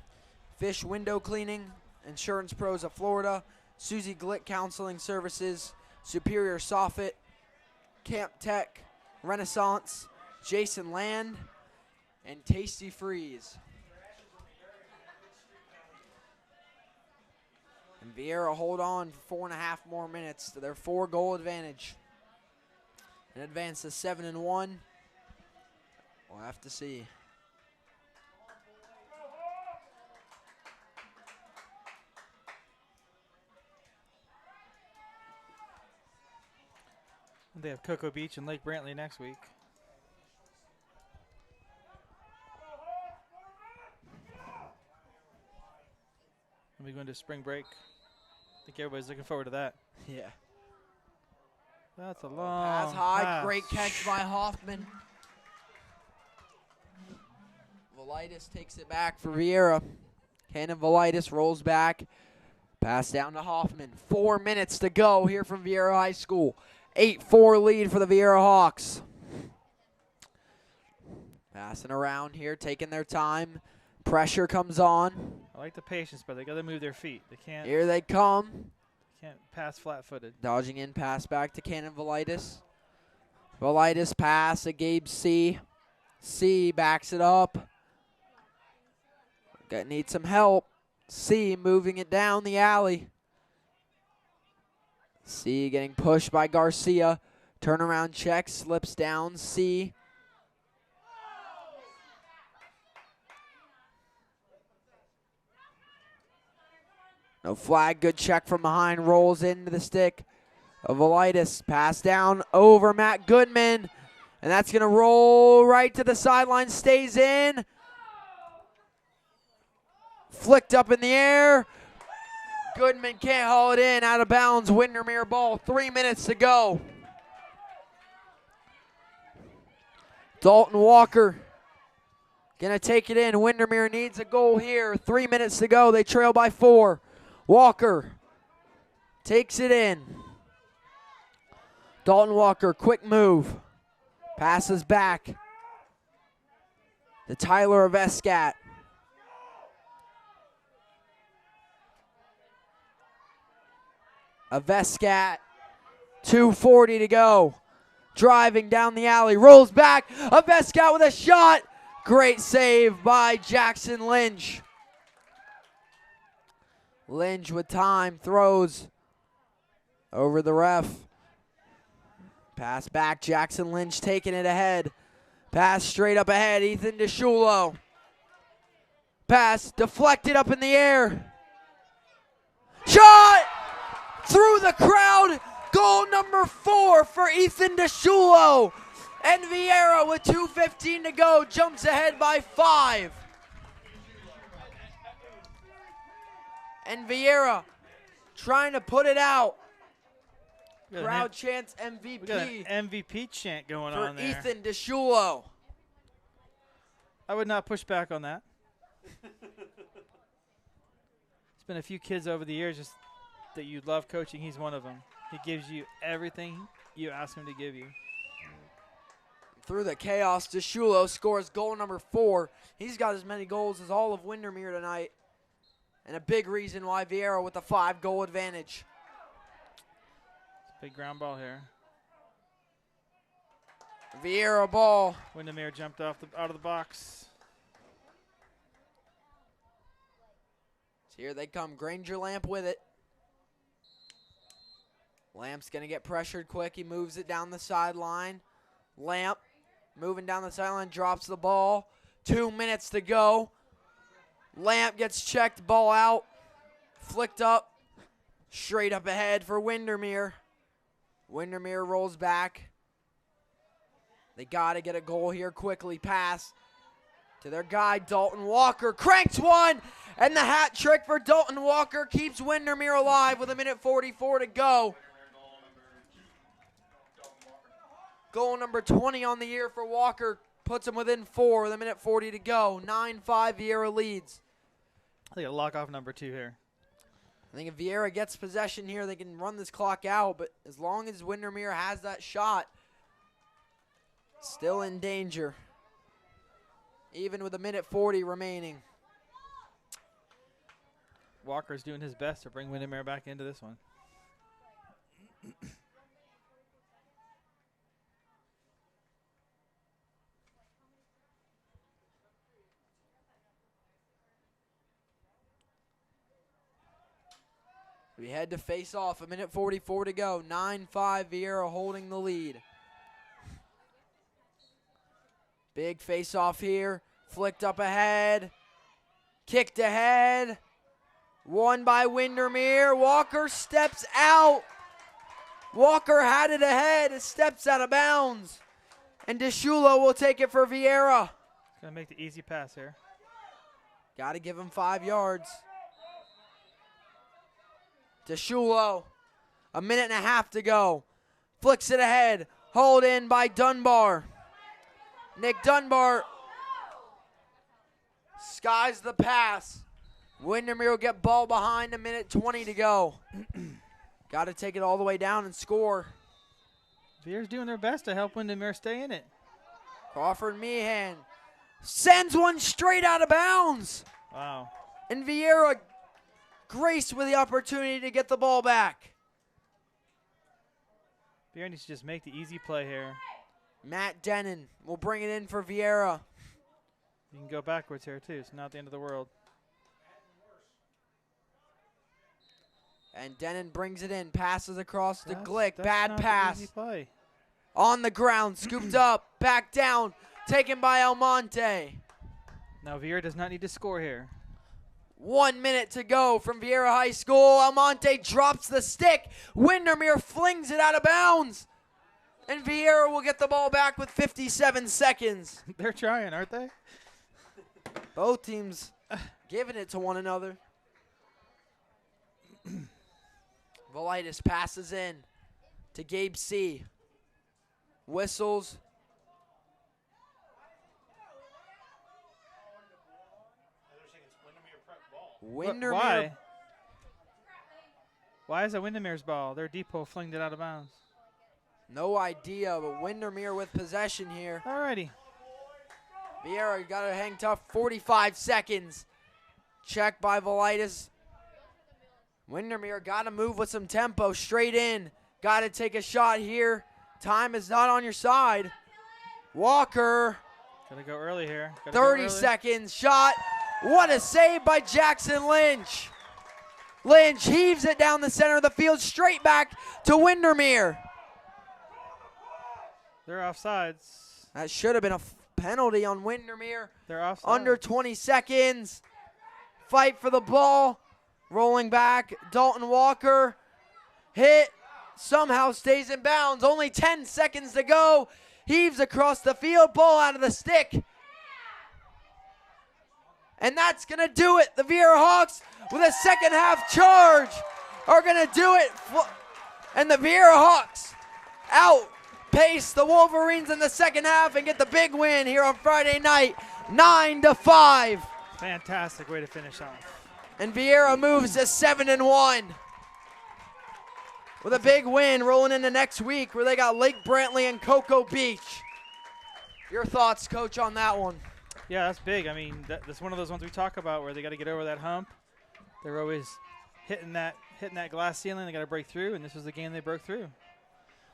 Speaker 1: Fish Window Cleaning, Insurance Pros of Florida, Susie Glick Counseling Services, Superior Soffit, Camp Tech, Renaissance, Jason Land, and Tasty Freeze. And Viera hold on for 4.5 more minutes to their 4-goal advantage. And advance to 7-1. We'll have to see.
Speaker 2: They have Cocoa Beach and Lake Brantley next week. And we go into spring break. I think everybody's looking forward to that.
Speaker 1: Yeah.
Speaker 2: That's a long
Speaker 1: Pass high,
Speaker 2: pass.
Speaker 1: great catch by Hoffman. Velitis takes it back for Viera. Cannon Velitis rolls back. Pass down to Hoffman. 4 minutes to go here from Viera High School. 8-4 lead for the Viera Hawks. Passing around here, taking their time. Pressure comes on.
Speaker 2: I like the patience, but they got to move their feet. They can't.
Speaker 1: Here they come.
Speaker 2: Can't pass flat-footed.
Speaker 1: Dodging in, pass back to Cannon Velitis. Velitis pass to Gabe C. C backs it up. Need some help. C moving it down the alley. C getting pushed by Garcia. Turnaround check, slips down. C. No flag, good check from behind, rolls into the stick of Velitis. Pass down over Matt Goodman, and that's going to roll right to the sideline, stays in. Flicked up in the air. Goodman can't haul it in, out of bounds, Windermere ball, 3 minutes to go. Dalton Walker going to take it in. Windermere needs a goal here. 3 minutes to go. They trail by 4. Walker takes it in. Dalton Walker, quick move. Passes back to Tyler Avescat. Avescat, 2:40 to go. Driving down the alley, rolls back. Avescat with a shot. Great save by Jackson Lynch. Lynch with time, throws over the ref. Pass back, Jackson Lynch taking it ahead. Pass straight up ahead, Ethan DeShulo. Pass deflected up in the air. Shot! Through the crowd. Goal number 4 for Ethan DeShulo. And Viera with 2:15 to go jumps ahead by 5. And Viera trying to put it out. Crowd chants MVP.
Speaker 2: We got an MVP chant going
Speaker 1: for
Speaker 2: on there.
Speaker 1: Ethan DeShulo.
Speaker 2: I would not push back on that. There's been a few kids over the years just that you love coaching. He's one of them. He gives you everything you ask him to give you.
Speaker 1: Through the chaos, DeShulo scores goal number 4. He's got as many goals as all of Windermere tonight. And a big reason why Viera with a 5-goal advantage.
Speaker 2: Big ground ball here.
Speaker 1: Viera ball.
Speaker 2: Windermere jumped out of the box.
Speaker 1: So here they come. Granger Lamp with it. Lamp's going to get pressured quick. He moves it down the sideline. Lamp moving down the sideline, drops the ball. 2 minutes to go. Lamp gets checked, ball out. Flicked up. Straight up ahead for Windermere. Windermere rolls back. They got to get a goal here quickly. Pass to their guy, Dalton Walker. Cranks one, and the hat trick for Dalton Walker keeps Windermere alive with 1:44 to go. Goal number 20 on the year for Walker puts him within 4 with 1:40 to go. 9-5 Viera leads.
Speaker 2: I think a lock off number 2 here.
Speaker 1: I think if Viera gets possession here, they can run this clock out, but as long as Windermere has that shot, still in danger, even with 1:40 remaining.
Speaker 2: Walker's doing his best to bring Windermere back into this one.
Speaker 1: We head to face off, 1:44 to go. 9-5 Viera holding the lead. Big face off here. Flicked up ahead. Kicked ahead. Won by Windermere. Walker steps out. Walker had it ahead. It steps out of bounds. And DeShulo will take it for Viera.
Speaker 2: He's going to make the easy pass here.
Speaker 1: Got to give him 5 yards. DeShulo, 1.5 to go. Flicks it ahead. Hold in by Dunbar. Nick Dunbar skies the pass. Windermere will get ball behind, 1:20 to go. Got to take it all the way down and score.
Speaker 2: Viera's doing their best to help Windermere stay in it.
Speaker 1: Crawford Meehan sends one straight out of bounds.
Speaker 2: Wow.
Speaker 1: And Viera graced with the opportunity to get the ball back.
Speaker 2: Viera needs to just make the easy play here.
Speaker 1: Matt Denon will bring it in for Viera.
Speaker 2: You can go backwards here, too. It's not the end of the world.
Speaker 1: And Denon brings it in, passes across to Glick.
Speaker 2: That's
Speaker 1: Bad
Speaker 2: not the
Speaker 1: pass.
Speaker 2: easy play.
Speaker 1: On the ground, scooped up, back down, taken by Almonte.
Speaker 2: Now Viera does not need to score here.
Speaker 1: 1 minute to go from Viera High School. Almonte drops the stick. Windermere flings it out of bounds. And Viera will get the ball back with 57 seconds.
Speaker 2: They're trying, aren't they?
Speaker 1: Both teams giving it to one another. Velitis passes in to Gabe C. Whistles. Windermere.
Speaker 2: Why? Why is it Windermere's ball? Their depot flinged it out of bounds.
Speaker 1: No idea, but Windermere with possession here.
Speaker 2: Alrighty.
Speaker 1: Viera got to hang tough. 45 seconds. Check by Velitis. Windermere got to move with some tempo. Straight in. Got to take a shot here. Time is not on your side. Walker.
Speaker 2: Gotta go early here.
Speaker 1: 30 seconds. Shot. What a save by Jackson Lynch. Lynch heaves it down the center of the field. Straight back to Windermere.
Speaker 2: They're offsides.
Speaker 1: That should have been a penalty on Windermere.
Speaker 2: They're offside.
Speaker 1: Under 20 seconds. Fight for the ball. Rolling back. Dalton Walker. Hit. Somehow stays in bounds. Only 10 seconds to go. Heaves across the field. Ball out of the stick. And that's going to do it. The Viera Hawks with a second half charge are going to do it. And the Viera Hawks outpace the Wolverines in the second half and get the big win here on Friday night, 9-5.
Speaker 2: Fantastic way to finish off.
Speaker 1: And Viera moves to 7-1 with a big win rolling into next week where they got Lake Brantley and Cocoa Beach. Your thoughts, Coach, on that one?
Speaker 2: Yeah, that's big. I mean, that's one of those ones we talk about where they got to get over that hump. They're always hitting that glass ceiling. They got to break through, and this was the game they broke through.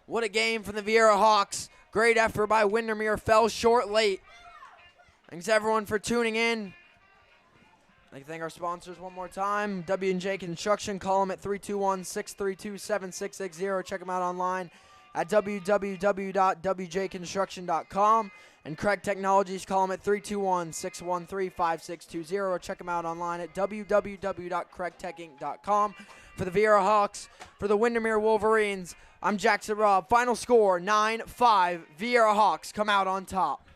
Speaker 1: What a game from the Viera Hawks. Great effort by Windermere. Fell short late. Thanks, everyone, for tuning in. I'd like to thank our sponsors one more time. W&J Construction. Call them at 321-632-7660. Check them out online at www.wjconstruction.com. And Craig Technologies, call them at 321-613-5620. Or check them out online at www.craigtechinc.com. For the Viera Hawks, for the Windermere Wolverines, I'm Jackson Robb. Final score, 9-5. Viera Hawks come out on top.